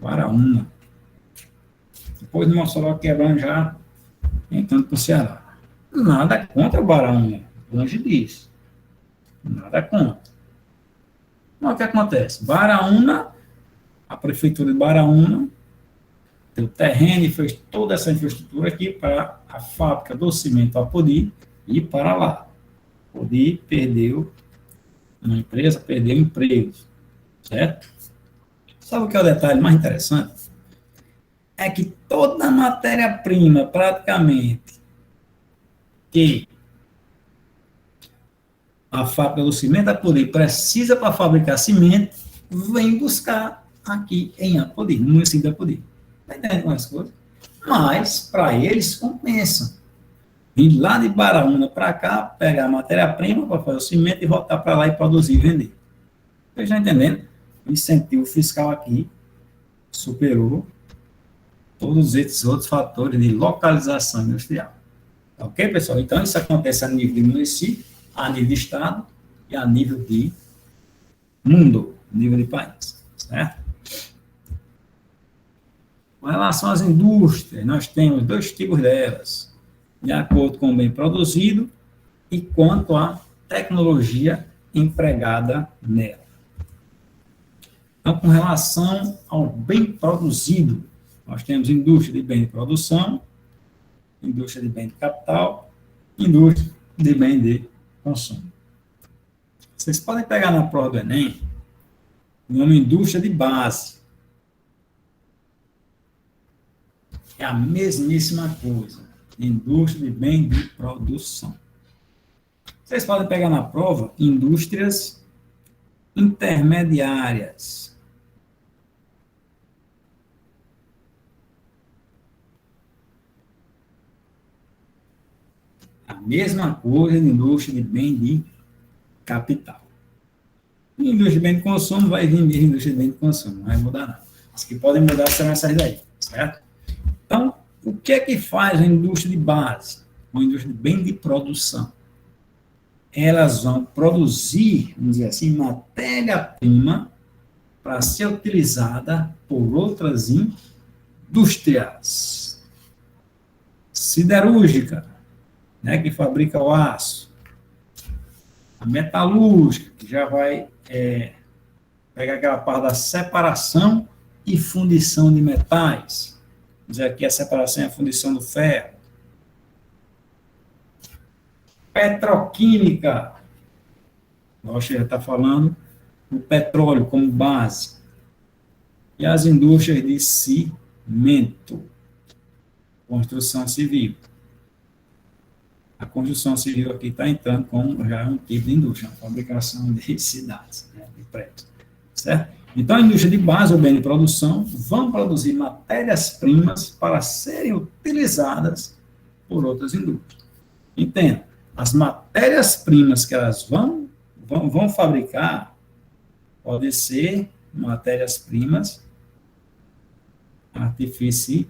Guaraúna. Depois de Mossoró quebrando já, entrando para o Ceará. Nada contra o Guaraúna, longe disso. Nada contra. Mas o que acontece? Guaraúna, a prefeitura de Guaraúna, deu terreno e fez toda essa infraestrutura aqui para a fábrica do Cimento Apodi ir para lá. Apodi perdeu uma empresa, perdeu empregos, certo? Sabe o que é o detalhe mais interessante? É que toda a matéria-prima, praticamente, que a fábrica do Cimento Apodi precisa para fabricar cimento, vem buscar aqui em Apodi, no município de Apodi. Está entendendo as coisas? Mas, para eles, compensa. Vir lá de Baraúna para cá, pegar a matéria-prima para fazer o cimento e voltar para lá e produzir e vender. Vocês estão entendendo? O incentivo fiscal aqui superou todos esses outros fatores de localização industrial. Ok, pessoal? Então, isso acontece a nível de município, a nível de estado e a nível de mundo, nível de país. Certo? Com relação às indústrias, nós temos dois tipos delas, de acordo com o bem produzido e quanto à tecnologia empregada nela. Então, com relação ao bem produzido, nós temos indústria de bem de produção, indústria de bem de capital, indústria de bem de consumo. Vocês podem pegar na prova do Enem o nome indústria de base. É a mesmíssima coisa. Indústria de bem de produção. Vocês podem pegar na prova indústrias intermediárias. A mesma coisa de indústria de bem de capital. Indústria de bem de consumo vai vir mesmo indústria de bem de consumo, não vai mudar nada. As que podem mudar serão essas daí, certo? Então, o que é que faz a indústria de base? Uma indústria de bem de produção. Elas vão produzir, vamos dizer assim, matéria-prima para ser utilizada por outras indústrias. Siderúrgica, né, que fabrica o aço. A metalúrgica, que já vai pegar aquela parte da separação e fundição de metais. Vamos dizer aqui a separação e a fundição do ferro. Petroquímica. Nós já está falando do petróleo como base. E as indústrias de cimento. Construção civil. A construção civil aqui está entrando como já um tipo de indústria, a fabricação de cidades, né, de prédios, certo? Então, a indústria de base ou bem de produção vão produzir matérias-primas para serem utilizadas por outras indústrias. Entenda, as matérias-primas que elas vão fabricar podem ser matérias-primas artificiais,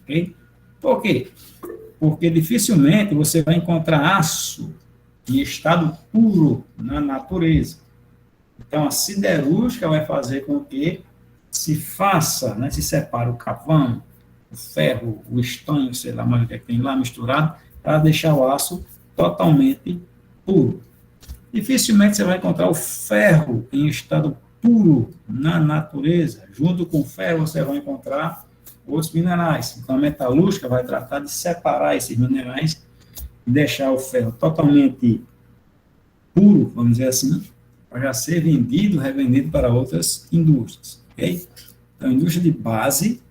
ok? Por quê? Porque dificilmente você vai encontrar aço em estado puro na natureza. Então, a siderúrgica vai fazer com que se faça, né, se separe o carvão, o ferro, o estanho, sei lá mais o que tem lá misturado, para deixar o aço totalmente puro. Dificilmente você vai encontrar o ferro em estado puro na natureza. Junto com o ferro, você vai encontrar outros minerais. Então, a metalúrgica vai tratar de separar esses minerais e deixar o ferro totalmente puro, vamos dizer assim, para já ser vendido, revendido para outras indústrias. Okay? Então, a indústria de base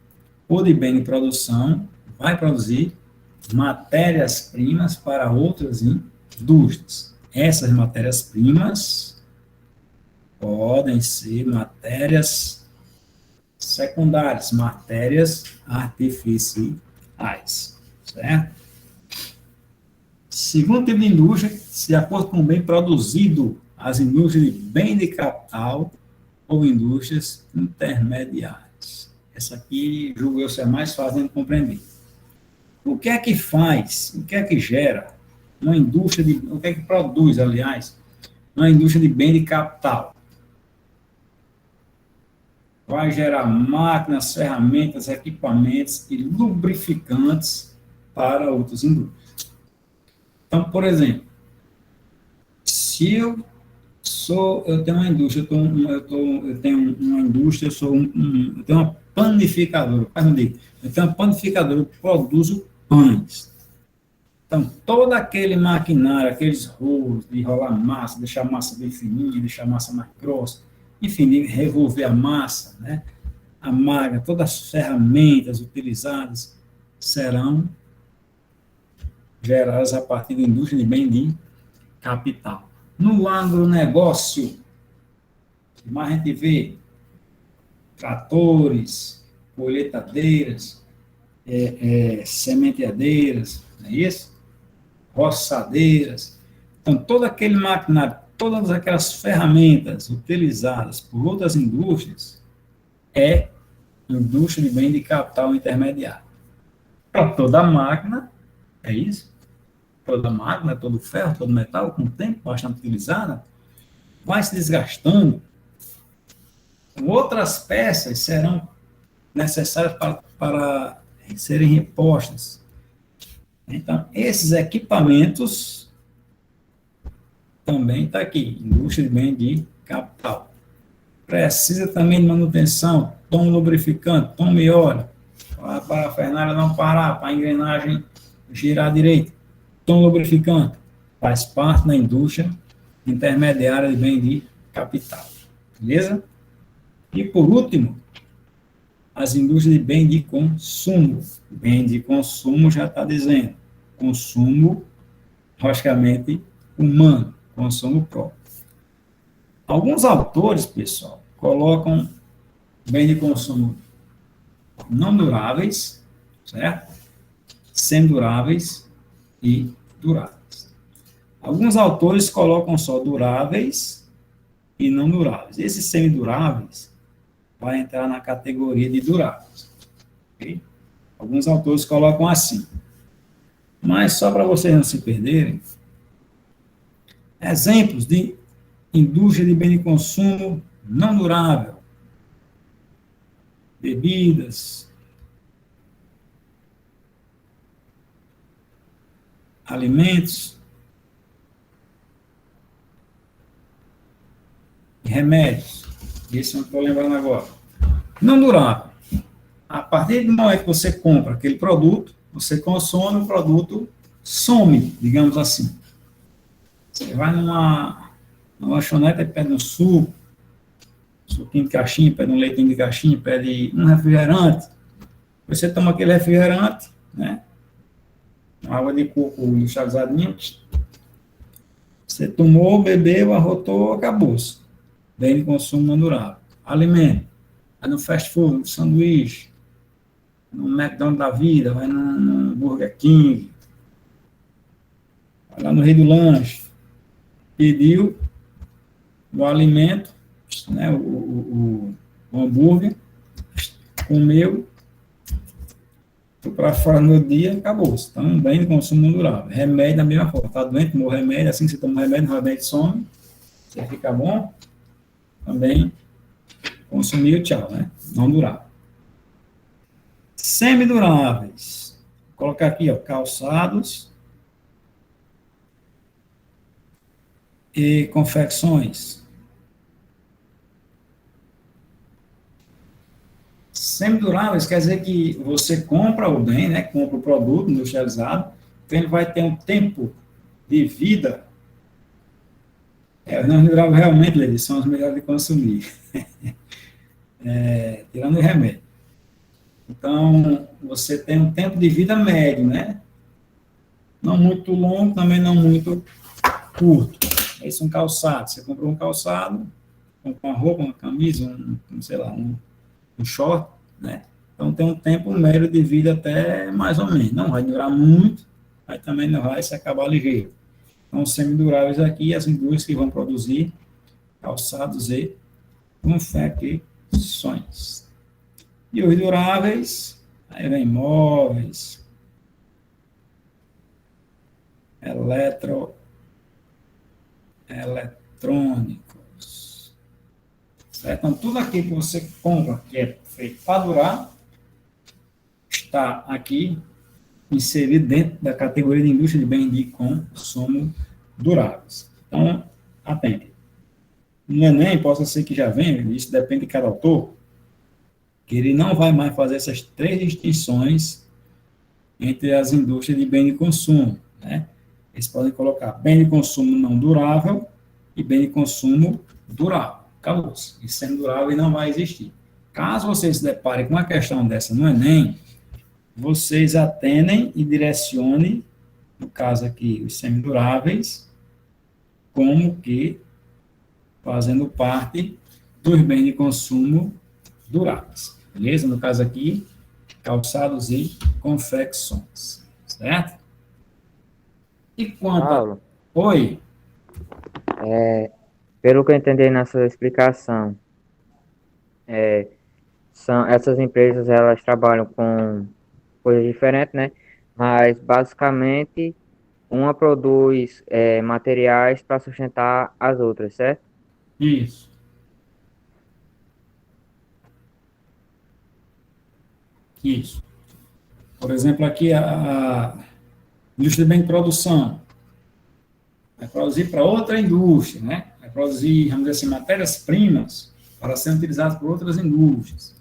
ou de bem de produção vai produzir matérias-primas para outras indústrias. Essas matérias-primas podem ser matérias secundárias, matérias artificiais, certo? Segundo tipo de indústria, de acordo com o bem produzido, as indústrias de bem de capital ou indústrias intermediárias. Essa aqui, julgo eu, ser mais fácil de compreender. O que é que faz, o que é que gera uma indústria de, o que é que produz, aliás, uma indústria de bem de capital? Vai gerar máquinas, ferramentas, equipamentos e lubrificantes para outras indústrias. Então, por exemplo, se eu tenho uma indústria, eu tenho uma indústria, eu tenho uma panificadora, eu tenho uma panificadora que produz pães. Então, todo aquele maquinário, aqueles rolos de rolar massa, deixar a massa bem fininha, deixar a massa mais grossa, enfim, de revolver a massa, né? A máquina, todas as ferramentas utilizadas serão geradas a partir da indústria de bem de capital. No agronegócio, o que mais a gente vê? Tratores, colheitadeiras, sementeadeiras, não é isso? Roçadeiras. Então, todo aquele maquinário, todas aquelas ferramentas utilizadas por outras indústrias é indústria de bem de capital intermediário. Para toda máquina, é isso? Toda máquina, todo ferro, todo metal, com o tempo bastante utilizada, vai se desgastando. Outras peças serão necessárias para serem repostas. Então, esses equipamentos também está aqui, indústria de bem de capital. Precisa também de manutenção, tome lubrificante, tome óleo, para a fernália não parar, para a engrenagem girar direito. Tome lubrificante, faz parte da indústria intermediária de bem de capital. Beleza? E por último, as indústrias de bem de consumo. Bem de consumo já está dizendo, consumo, logicamente, humano, consumo próprio. Alguns autores, pessoal, colocam bem de consumo não duráveis, certo? Semiduráveis e duráveis. Alguns autores colocam só duráveis e não duráveis. Esses semiduráveis vai entrar na categoria de duráveis. Okay? Alguns autores colocam assim. Mas só para vocês não se perderem, exemplos de indústria de bem de consumo não durável. Bebidas, alimentos, e remédios. Esse eu não estou lembrando agora. Não durável. A partir do momento que você compra aquele produto, você consome, o produto some, digamos assim. Você vai numa lanchonete e pede um suquinho de caixinha, pede um leitinho de caixinha, pede um refrigerante. Você toma aquele refrigerante, né? Uma água de coco industrializadinha, Você tomou, bebeu, arrotou, acabou-se. Bem de consumo não durável. Alimento. Vai no fast food, no sanduíche, no McDonald's da vida, vai no Burger King, vai lá no Rei do Lanche, pediu o alimento, né, o hambúrguer, comeu, foi para fora no dia, acabou-se. Então, bem de consumo não durável. Remédio da mesma forma. Está doente, tomou remédio, assim que você toma remédio, o remédio some, você fica bom, também consumiu, tchau, né? Não durável. Semiduráveis. Vou colocar aqui, ó, calçados e confecções. Semiduráveis quer dizer que você compra o bem, né? Compra o produto industrializado, então ele vai ter um tempo de vida. Os não duráveis realmente, eles são os melhores de consumir. Tirando o remédio. Então, você tem um tempo de vida médio, né? Não muito longo, também não muito curto. Esses são calçados. Você comprou um calçado, comprou uma roupa, uma camisa, sei lá, um short, né? Então, tem um tempo médio de vida até mais ou menos. Não vai durar muito, mas também não vai se acabar ligeiro. Então, semiduráveis aqui, as indústrias que vão produzir calçados e confecções. E os duráveis, aí vem móveis, eletrônicos, certo? Então, tudo aquilo que você compra, que é feito para durar, está aqui inserido dentro da categoria de indústria de bens de consumo duráveis. Então, atente. No Enem, possa ser que já venha, isso depende de cada autor, que ele não vai mais fazer essas três distinções entre as indústrias de bem de consumo, né? Eles podem colocar bem de consumo não durável e bem de consumo durável. Acabou-se. E sendo durável não vai existir. Caso vocês se deparem com uma questão dessa no Enem, vocês atendem e direcionem, no caso aqui, os semiduráveis, como que fazendo parte dos bens de consumo duráveis. Beleza? No caso aqui, calçados e confecções. Certo? E quanto Paulo, Oi? pelo que eu entendi na sua explicação, essas empresas elas trabalham com coisas diferentes, né? Mas basicamente uma produz materiais para sustentar as outras, certo? Isso. Isso. Por exemplo, aqui a indústria de bem de produção vai produzir para outra indústria, né? Vai produzir, vamos dizer assim, matérias-primas para serem utilizadas por outras indústrias.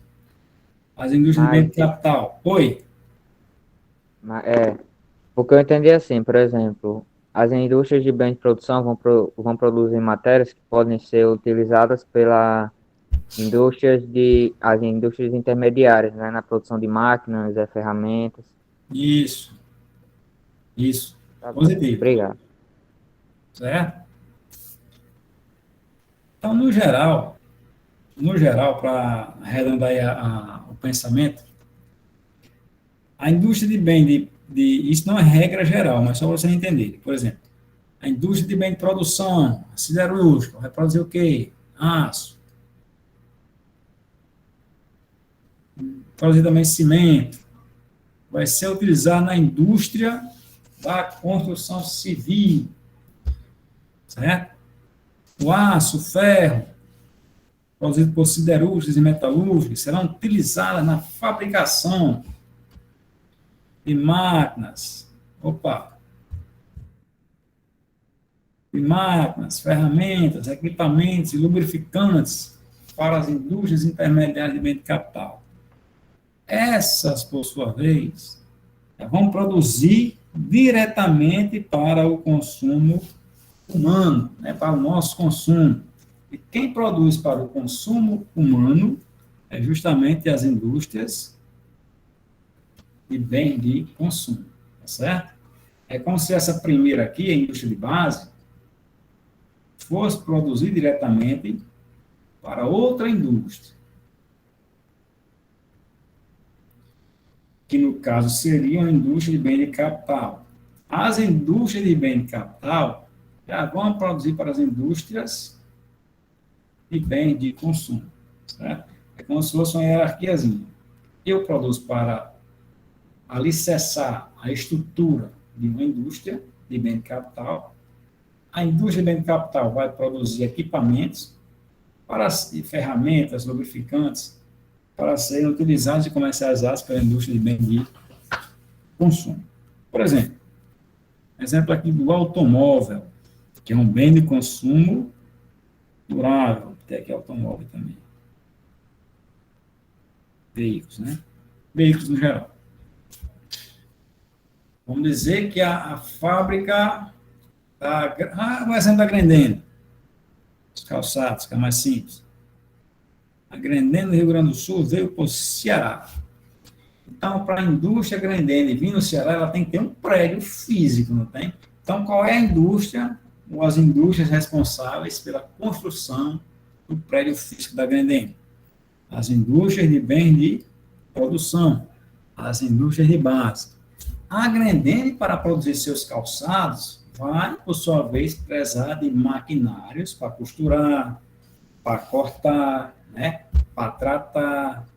As indústrias de bem de capital. Oi? Porque eu entendi assim, por exemplo, as indústrias de bens de produção vão produzir matérias que podem ser utilizadas pela as indústrias intermediárias, né, na produção de máquinas, ferramentas. Isso. Isso. Tá bom. Positivo. Obrigado. Certo? Então, no geral, para arredondar aí o pensamento, a indústria de bem isso não é regra geral, mas só para vocês entenderem. Por exemplo, a indústria de bem de produção, a siderúrgica, vai produzir o quê? Aço. Produzir também cimento. Vai ser utilizado na indústria da construção civil. Certo? O aço, o ferro, produzido por siderúrgicas e metalúrgicas, serão utilizadas na fabricação de máquinas, ferramentas, equipamentos e lubrificantes para as indústrias intermediárias de bem de capital. Essas, por sua vez, vão produzir diretamente para o consumo humano, né, para o nosso consumo. E quem produz para o consumo humano é justamente as indústrias de bem de consumo, tá certo? É como se essa primeira aqui, a indústria de base, fosse produzir diretamente para outra indústria, que no caso seria uma indústria de bem de capital. As indústrias de bem de capital já vão produzir para as indústrias de bem de consumo, certo? É como se fosse uma hierarquiazinha. Eu produzo para alicerçar a estrutura de uma indústria de bem de capital. A indústria de bem de capital vai produzir equipamentos para ferramentas, lubrificantes, para serem utilizados e comercializados pela indústria de bem de consumo. Por exemplo aqui do automóvel, que é um bem de consumo durável, até aqui automóvel também. Veículos, né? Veículos no geral. Vamos dizer que a fábrica o exemplo da Grendene, os calçados, que é mais simples. A Grendene do Rio Grande do Sul veio para o Ceará. Então, para a indústria Grendene vir no Ceará, ela tem que ter um prédio físico, não tem? Então, qual é a indústria, ou as indústrias responsáveis pela construção do prédio físico da Grendene? As indústrias de bens de produção, as indústrias de base. A Grendene, para produzir seus calçados, vai, por sua vez, precisar de maquinários para costurar, para cortar, né? Para tratar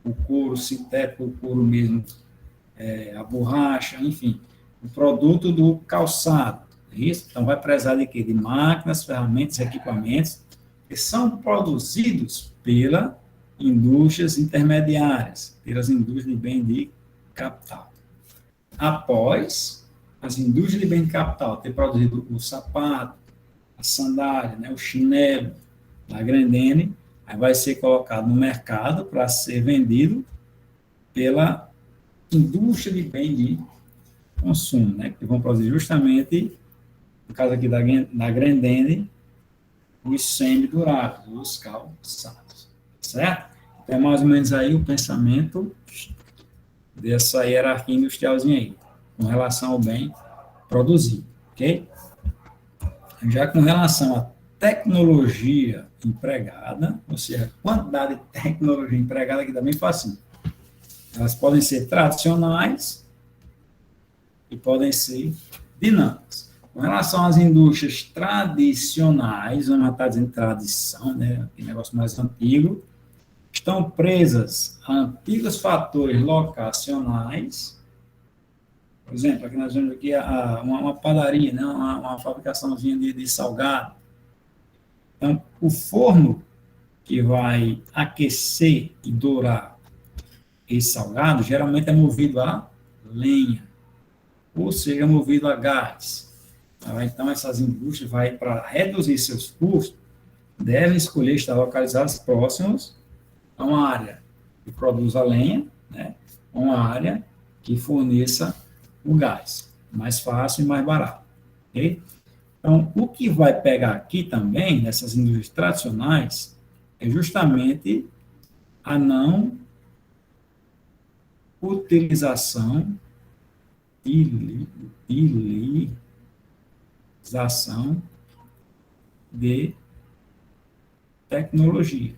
o couro sintético, o couro mesmo, a borracha, enfim, o produto do calçado. Isso? Então, vai precisar de quê? De máquinas, ferramentas, equipamentos que são produzidos pelas indústrias intermediárias, pelas indústrias de bem de capital. Após as indústrias de bem de capital ter produzido o sapato, a sandália, né, o chinelo da Grendene, aí vai ser colocado no mercado para ser vendido pela indústria de bem de consumo, né, que vão produzir justamente, no caso aqui da Grendene, os semiduráveis, os calçados, certo? Então, é mais ou menos aí o pensamento dessa hierarquia industrialzinha aí, com relação ao bem produzido, ok? Já com relação à tecnologia empregada, ou seja, a quantidade de tecnologia empregada aqui também fácil. Elas podem ser tradicionais e podem ser dinâmicas. Com relação às indústrias tradicionais, vamos estar dizendo tradição, né, aquele negócio mais antigo, estão presas a antigos fatores locacionais. Por exemplo, aqui nós vemos aqui uma padaria, né, uma fabricaçãozinha de salgado. Então, o forno que vai aquecer e dourar esse salgado, geralmente é movido a lenha, ou seja, movido a gás. Então, essas indústrias, para reduzir seus custos, devem escolher estar localizadas próximas a uma área que produz a lenha, né, uma área que forneça o gás, mais fácil e mais barato. Okay? Então, o que vai pegar aqui também, nessas indústrias tradicionais, é justamente a não utilização de tecnologia.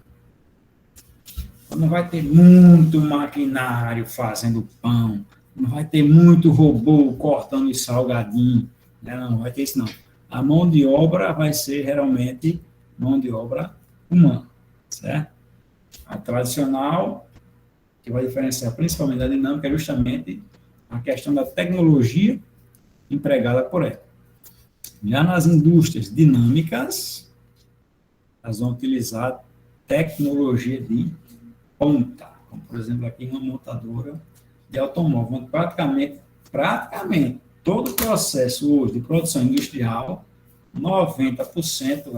Não vai ter muito maquinário fazendo pão, não vai ter muito robô cortando salgadinho, né? Não vai ter isso não. A mão de obra vai ser realmente mão de obra humana, certo? A tradicional, que vai diferenciar principalmente da dinâmica, é justamente a questão da tecnologia empregada por ela. Já nas indústrias dinâmicas, elas vão utilizar tecnologia de ponta, como por exemplo aqui uma montadora de automóvel, onde praticamente todo o processo hoje de produção industrial, 90%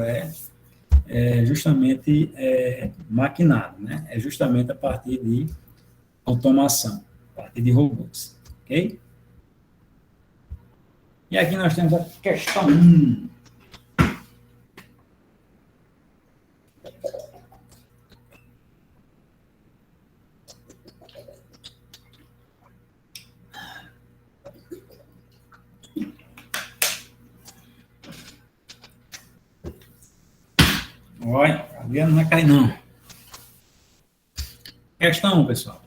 é justamente maquinado, né? É justamente a partir de automação, a partir de robôs, ok? E aqui nós temos a questão 1. Olha, ali não vai cair, não. Questão 1, pessoal.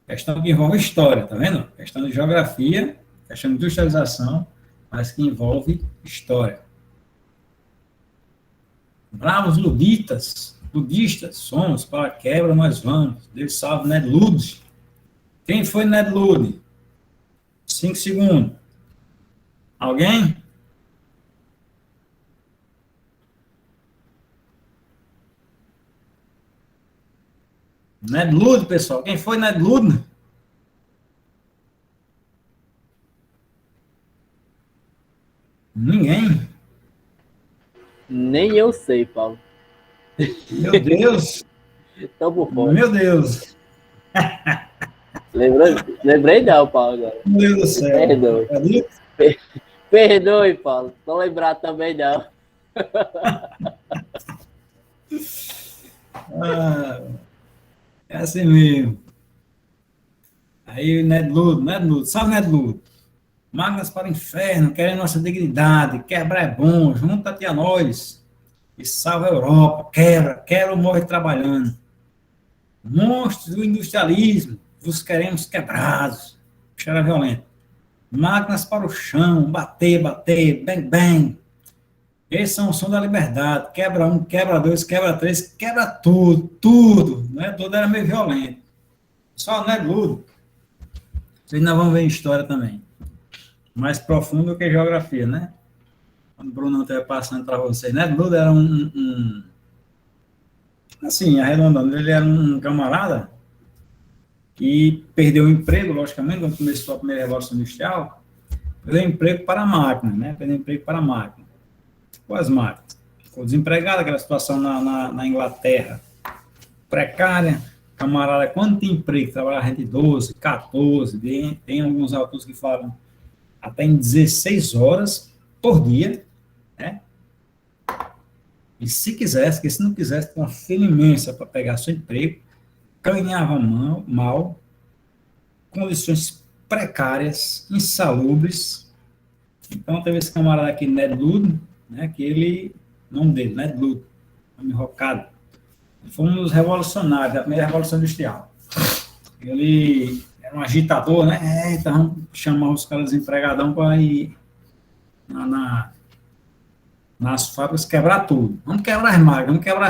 Questão que envolve história, tá vendo? Questão de geografia, questão de industrialização, mas que envolve história. Bravos ludistas somos, para a quebra nós vamos. Deus salve Ned Ludd. Quem foi Ned Ludd? 5 segundos. Alguém? Ned Ludd, pessoal. Quem foi Ned Ludd? Ninguém. Nem eu sei, Paulo. Meu Deus. Tô por fora. Meu Deus. Lembrei não, Paulo, agora. Meu Deus do céu. Perdoe. Perdoe, Paulo. Não lembrar também, não. É assim mesmo. Aí, Ned Ludd. Salve, Ned Ludd. Máquinas para o inferno, querem nossa dignidade. Quebrar é bom, junta-te a nós. E salva a Europa. Quebra ou morre trabalhando. Monstros do industrialismo, vos queremos quebrados. Cheira violento. Máquinas para o chão, bater, bang, bang. Esses são o som da liberdade. Quebra um, quebra dois, quebra três, quebra tudo. Né? Tudo era meio violento. Só Ned Ludd. Vocês ainda vão ver história também. Mais profundo que geografia, né? Quando o Bruno estiver passando para vocês. Ned Ludd era assim, arredondando, ele era um camarada que perdeu o emprego, logicamente, quando começou a primeira Revolução Industrial, perdeu emprego para a máquina, né? Perdeu emprego para a máquina. Ficou as máquinas. Ficou desempregado, aquela situação na Inglaterra precária. Camarada, quando tem emprego, trabalha entre 12, 14, tem alguns autores que falam até em 16 horas por dia, né? E se quisesse, que se não quisesse, com uma fila imensa para pegar seu emprego, ganhava mal, condições precárias, insalubres. Então, teve esse camarada aqui, Ned Ludd, né, que ele, o nome dele, Ned Ludd, nome rocado, foi um dos revolucionários da primeira Revolução Industrial. Ele era um agitador, né? Então, chamava os caras desempregadão para ir nas fábricas quebrar tudo. Vamos quebrar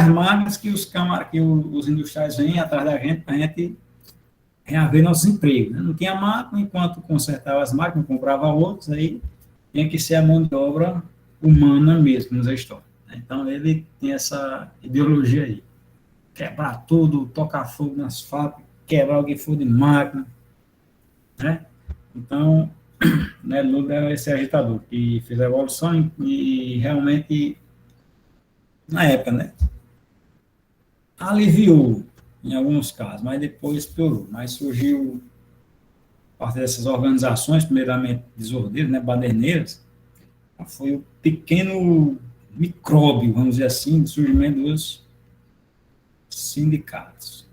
as máquinas que os industriais vêm atrás da gente para a gente reaver nossos empregos. Né? Não tinha máquina, enquanto consertava as máquinas, comprava outros, aí tinha que ser a mão de obra humana mesmo, nos história. Então, ele tem essa ideologia aí. Quebrar tudo, tocar fogo nas fábricas, quebrar o que for de máquina, né? Então, né, Lula era esse agitador que fez a revolução e realmente, na época, né, aliviou em alguns casos, mas depois piorou. Mas surgiu, a partir dessas organizações, primeiramente desordeiras, né, baderneiras, foi o pequeno micróbio, vamos dizer assim, do surgimento dos sindicatos,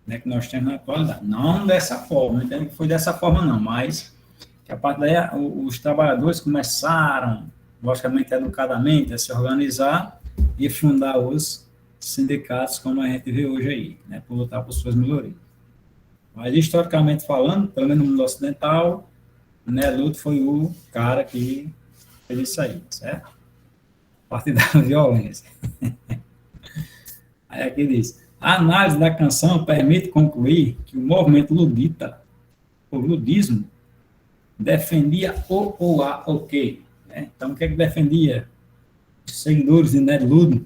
né, que nós temos na atualidade. Não dessa forma, não entendo que foi dessa forma não, mas que a partir daí os trabalhadores começaram, logicamente educadamente, a se organizar e fundar os sindicatos como a gente vê hoje aí, né, por lutar por suas melhorias. Mas historicamente falando, pelo menos no mundo ocidental, né, Ludd foi o cara que fez isso aí, certo? A partir da violência. Aí aqui diz, a análise da canção permite concluir que o movimento ludita, o ludismo, defendia o quê? Né? Então, o que é que defendia os seguidores de Ned Ludd?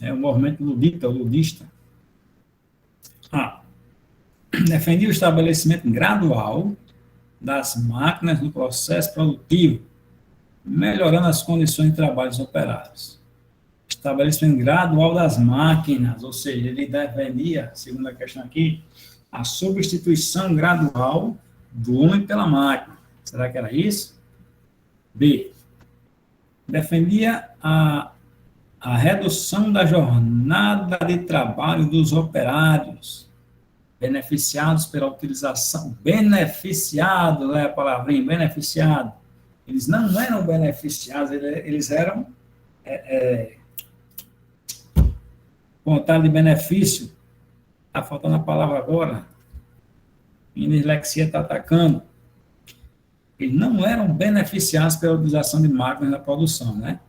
O movimento ludita, o ludista. Defendia o estabelecimento gradual das máquinas no processo produtivo, melhorando as condições de trabalho dos operários. Estabelecimento gradual das máquinas, ou seja, ele defendia, segundo a questão aqui, a substituição gradual do homem pela máquina. Será que era isso? B. Defendia a redução da jornada de trabalho dos operários, beneficiados pela utilização. Beneficiado, é a palavrinha, beneficiado. Eles não eram beneficiados, eles eram pontada de benefício, está faltando a palavra agora, minha dislexia está atacando, eles não eram beneficiados pela utilização de máquinas na produção, né?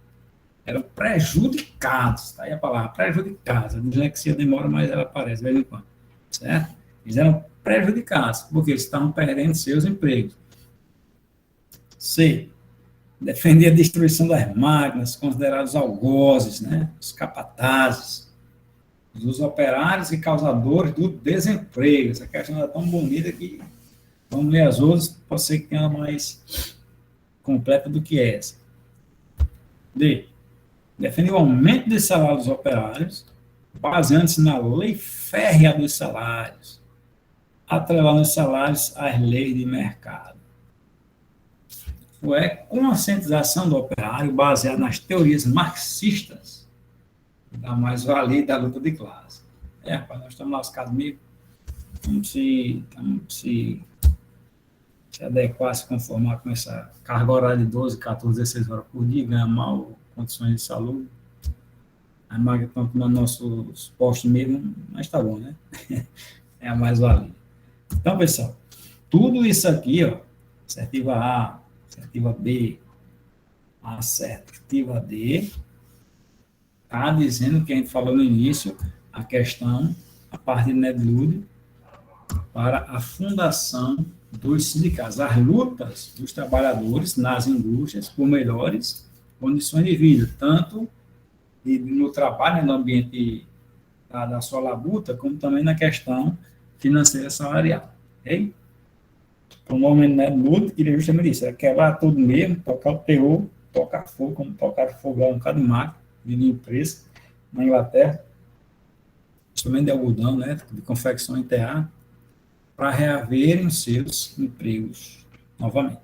Eram prejudicados, tá aí a palavra, prejudicados. A dislexia demora, mas ela aparece de vez em quando, certo? Eles eram prejudicados, porque eles estavam perdendo seus empregos. C. Defender a destruição das máquinas, considerados algozes, né? Os capatazes, os operários e causadores do desemprego. Essa questão é tão bonita que vamos ler as outras, pode ser que tenha mais completa do que essa. D. Defende o aumento dos salários dos operários, baseando-se na lei férrea dos salários, atrelando os salários às leis de mercado. É conscientização do operário baseada nas teorias marxistas da mais-valia e da luta de classe. Rapaz, nós estamos lascados mesmo. Vamos se adequar, se conformar com essa carga horária de 12, 14, 16 horas por dia, ganhar mal condições de saúde. A máquina está tomando nossos postos mesmo, mas está bom, né? É a mais-valia. Então, pessoal, tudo isso aqui, ó, assertiva A, assertiva B, assertiva D, está dizendo o que a gente falou no início, a questão, a partir de Ned Ludd, para a fundação dos sindicatos, as lutas dos trabalhadores nas indústrias por melhores condições de vida, tanto no trabalho, no ambiente da sua labuta, como também na questão financeira salarial. Ok? O momento Ned Ludd queria justamente isso, era quebrar tudo mesmo, tocar o terror, tocar fogo, como tocar fogo lá um bocado de máquina, de empresa, na Inglaterra, principalmente de algodão, né, de confecção em terra, para reaverem os seus empregos novamente.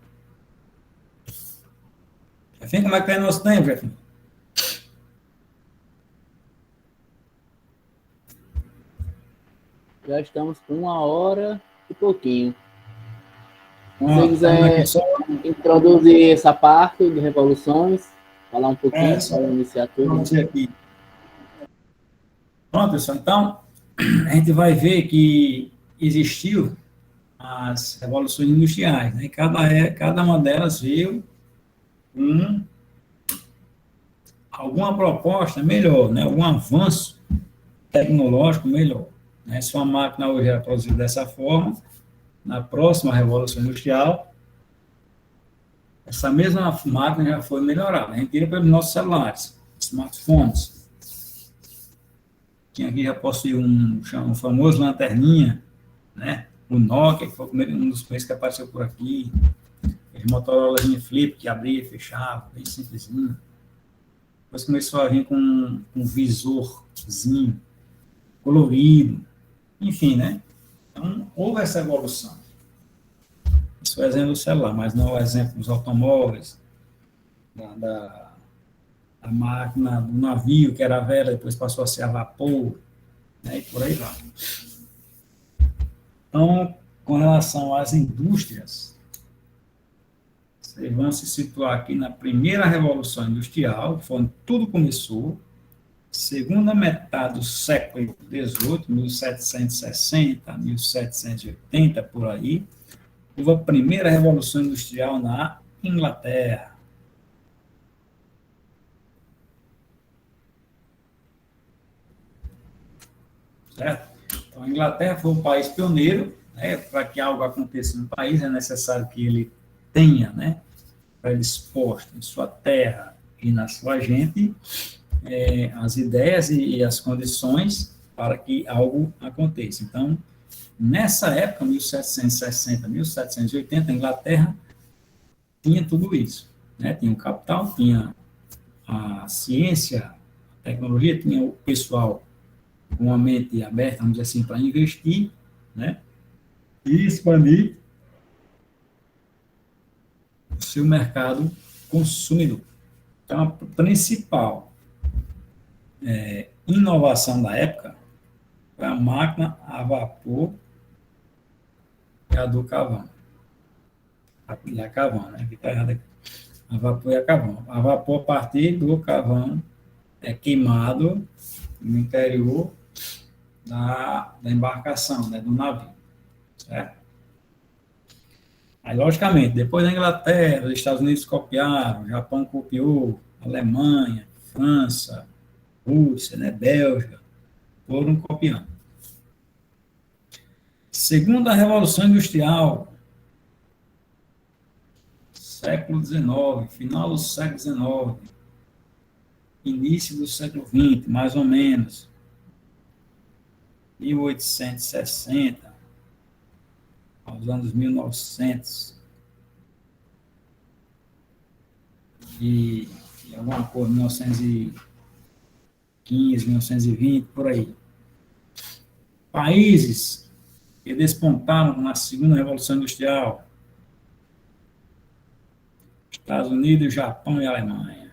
Jefinho, como é que é nosso tempo, Jefinho? Já estamos com 1 hora e pouquinho. Se Ah, você quiser introduzir essa parte de revoluções, falar um pouquinho, para iniciar tudo. Aqui. Pronto, pessoal. Então, a gente vai ver que existiu as revoluções industriais, né? Cada uma delas veio com alguma proposta melhor, né? Algum avanço tecnológico melhor. Né? Se uma máquina hoje era produzida dessa forma, na próxima revolução industrial, essa mesma máquina já foi melhorada. A gente tira pelos nossos celulares, smartphones. Quem aqui já possui um famoso lanterninha, né? O Nokia, que foi um dos primeiros que apareceu por aqui. Os Motorola Flip, que abria e fechava, bem simplesinho. Depois começou a vir com um visorzinho colorido. Enfim, né? Então, houve essa evolução. Isso é o exemplo do celular, mas não é o exemplo dos automóveis, da máquina, do navio, que era a vela, depois passou a ser a vapor, né? E por aí vai. Então, com relação às indústrias, vocês vão se situar aqui na primeira Revolução Industrial, que foi onde tudo começou, segunda metade do século XVIII, 1760, 1780, por aí, houve a primeira Revolução Industrial na Inglaterra. Certo? Então, a Inglaterra foi um país pioneiro, né? Para que algo aconteça no país, é necessário que ele tenha, né, predisposto em sua terra e na sua gente, as ideias e as condições para que algo aconteça. Então, nessa época, 1760, 1780, a Inglaterra tinha tudo isso, né? Tinha o capital, tinha a ciência, a tecnologia, tinha o pessoal com uma mente aberta, vamos dizer assim, para investir, né? E expandir o seu mercado consumidor. Então, a principal inovação da época foi a máquina a vapor e a do carvão. E a carvão, né? Fica errado aqui. A vapor e a carvão. A vapor a partir do carvão é queimado no interior da embarcação, né, do navio, certo? Aí, logicamente, depois da Inglaterra, os Estados Unidos copiaram, o Japão copiou, Alemanha, França, Rússia, né, Bélgica, foram copiando. Segunda Revolução Industrial, século XIX, final do século XIX, início do século XX, mais ou menos, 1860, aos anos 1900, e alguma coisa, 1915, 1920, por aí. Países que despontaram na segunda Revolução Industrial: Estados Unidos, Japão e Alemanha.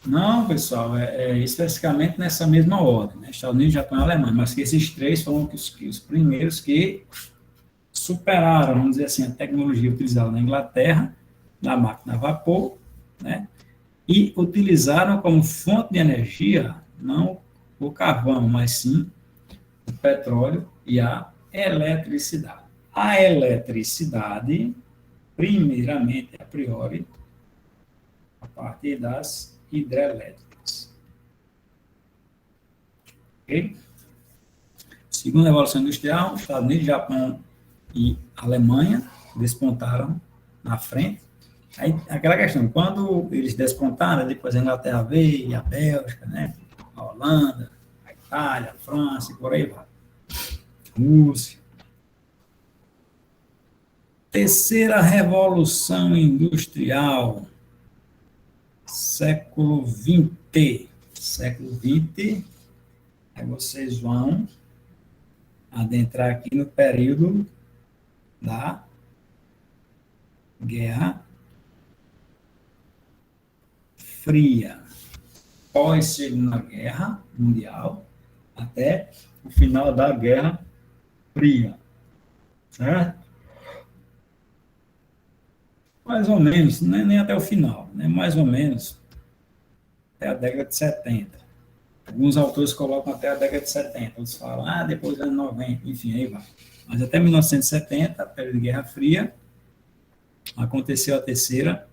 Não, pessoal, especificamente nessa mesma ordem, né? Estados Unidos, Japão e Alemanha, mas que esses três foram os primeiros que superaram, vamos dizer assim, a tecnologia utilizada na Inglaterra, na máquina a vapor, né? E utilizaram como fonte de energia, não o carvão, mas sim o petróleo e a eletricidade. A eletricidade, primeiramente, a priori, a partir das hidrelétricas. Ok? Segunda Revolução Industrial, Estados Unidos, Japão e Alemanha despontaram na frente. Aí, aquela questão, quando eles despontaram, depois a Inglaterra veio, a Bélgica, né? A Holanda, a Itália, a França, e por aí vai. Rússia. Terceira Revolução Industrial, século XX. Século XX, aí vocês vão adentrar aqui no período da Guerra Fria, pós-Segunda Guerra Mundial, até o final da Guerra Fria, certo? Mais ou menos, nem até o final, né? Mais ou menos até a década de 70. Alguns autores colocam até a década de 70, outros falam, depois dos anos 90, enfim, aí vai. Mas até 1970, período de Guerra Fria, aconteceu a terceira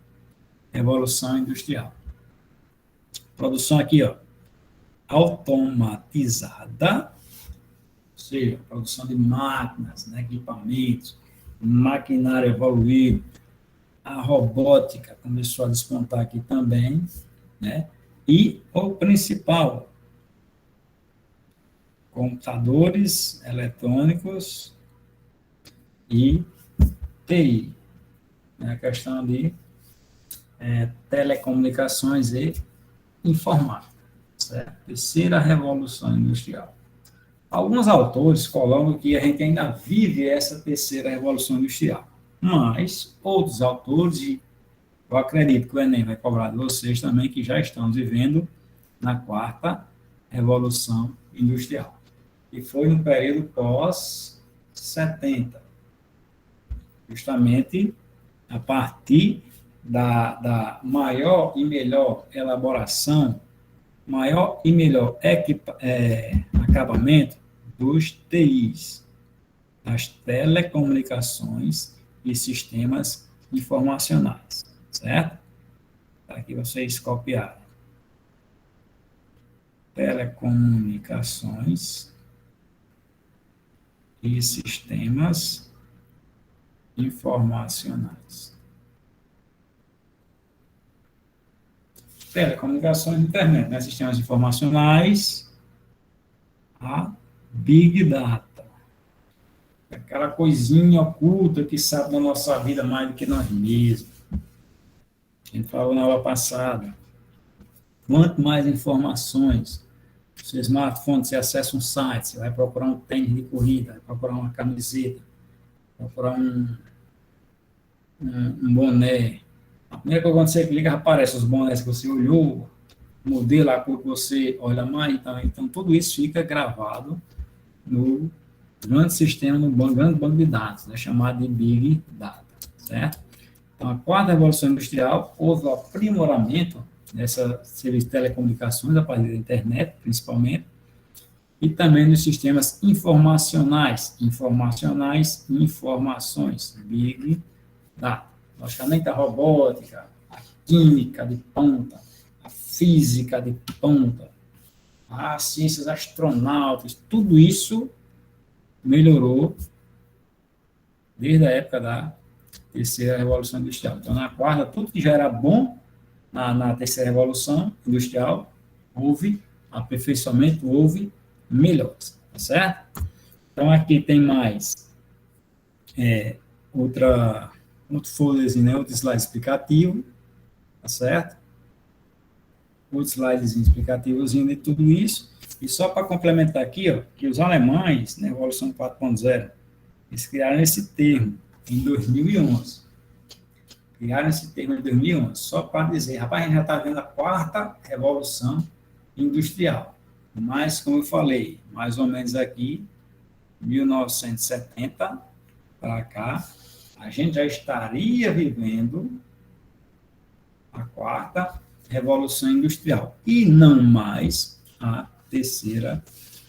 Revolução Industrial. Produção aqui, ó, automatizada, ou seja, produção de máquinas, né, equipamentos, maquinário evoluído. A robótica começou a despontar aqui também, né? E o principal, computadores eletrônicos e TI, né? A questão de telecomunicações e informática, certo? Terceira Revolução Industrial. Alguns autores colocam que a gente ainda vive essa terceira Revolução Industrial, mas outros autores, e eu acredito que o Enem vai cobrar de vocês também, que já estamos vivendo na quarta Revolução Industrial, e foi no período pós-70, justamente a partir da maior e melhor elaboração, maior e melhor acabamento dos TIs, das telecomunicações e sistemas informacionais, certo? Aqui vocês copiaram. Telecomunicações e sistemas informacionais. Telecomunicações e internet, né? Sistemas informacionais, a Big Data. Aquela coisinha oculta que sabe da nossa vida mais do que nós mesmos. A gente falou na aula passada. Quanto mais informações, seu smartphone, você acessa um site, você vai procurar um tênis de corrida, vai procurar uma camiseta, vai procurar um boné. A primeira coisa, quando você clica, aparece os bonés que você olhou, o modelo, a cor que você olha mais, então tudo isso fica gravado no grande sistema, no grande banco de dados, né, chamado de Big Data, certo? Então, a quarta Revolução Industrial houve o aprimoramento nessa serviço de telecomunicações, a partir da internet, principalmente, e também nos sistemas informacionais, informações, Big Data. Logicamente, a robótica, a química de ponta, a física de ponta, as ciências astronautas, tudo isso melhorou desde a época da terceira revolução industrial. Então, na quarta, tudo que já era bom na terceira revolução industrial, houve aperfeiçoamento, houve melhores, tá certo? Então, aqui tem mais outro folderzinho, né? Outro slide explicativo, tá certo? Outro slidezinho explicativozinho de tudo isso. E só para complementar aqui, ó, que os alemães, na Revolução 4.0, eles criaram esse termo em 2011. Criaram esse termo em 2011, só para dizer, rapaz, a gente já está vendo a quarta revolução industrial. Mas, como eu falei, mais ou menos aqui, 1970 para cá, a gente já estaria vivendo a quarta revolução industrial e não mais a terceira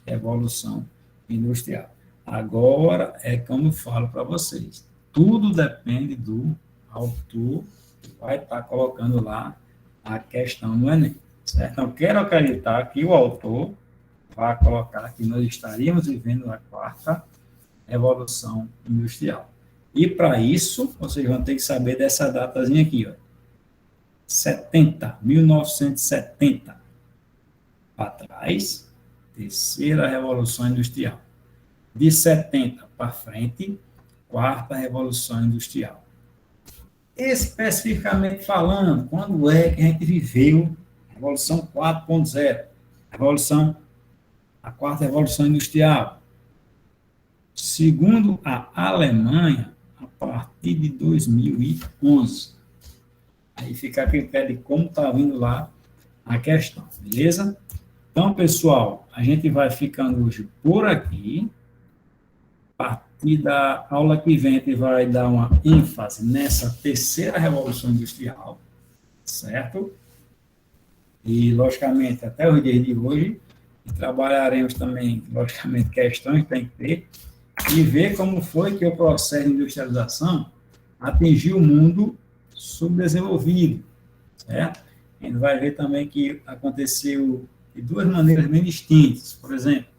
revolução industrial. Agora, é como eu falo para vocês, tudo depende do autor que vai estar colocando lá a questão no Enem, certo? Então, quero acreditar que o autor vai colocar que nós estaríamos vivendo a quarta revolução industrial. E, para isso, vocês vão ter que saber dessa datazinha aqui, ó. 1970. Para trás, terceira revolução industrial. De 70 para frente, quarta revolução industrial. Especificamente falando, quando é que a gente viveu a Revolução 4.0? A quarta revolução industrial. Segundo a Alemanha, a partir de 2011. Aí fica a critério de como está vindo lá a questão, beleza? Então, pessoal, a gente vai ficando hoje por aqui. A partir da aula que vem, a gente vai dar uma ênfase nessa terceira revolução industrial, certo? E, logicamente, até os dias de hoje, trabalharemos também, logicamente, questões que tem que ter, e ver como foi que o processo de industrialização atingiu o mundo subdesenvolvido, certo? A gente vai ver também que aconteceu de duas maneiras bem distintas. Por exemplo,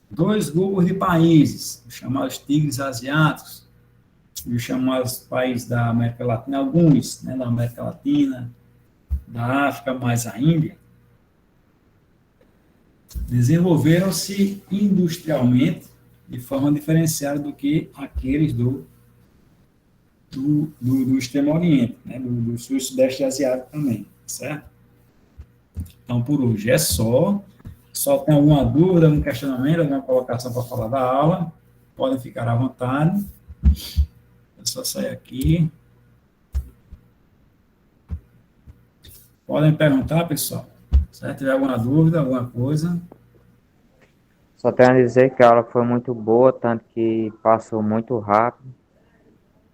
dois grupos de países, os chamados tigres asiáticos, e os chamados países da América Latina, alguns, né, da América Latina, da África, mais a Índia, desenvolveram-se industrialmente de forma diferenciada do que aqueles do Extremo Oriente, né, do Sul e Sudeste Asiático também, certo? Então, por hoje é só. Só tem alguma dúvida, algum questionamento, alguma colocação para falar da aula, podem ficar à vontade. É só sair aqui. Podem perguntar, pessoal. Se tiver alguma dúvida, alguma coisa. Só tenho a dizer que a aula foi muito boa, tanto que passou muito rápido.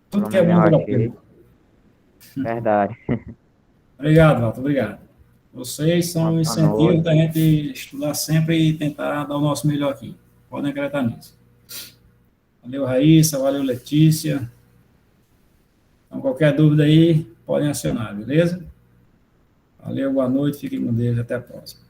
Tudo que é bom dura aqui. Verdade. Obrigado, Walter, obrigado. Vocês são um incentivo da gente estudar sempre e tentar dar o nosso melhor aqui. Podem acreditar nisso. Valeu, Raíssa, valeu, Letícia. Então, qualquer dúvida aí, podem acionar, beleza? Valeu, boa noite, fiquem com Deus, até a próxima.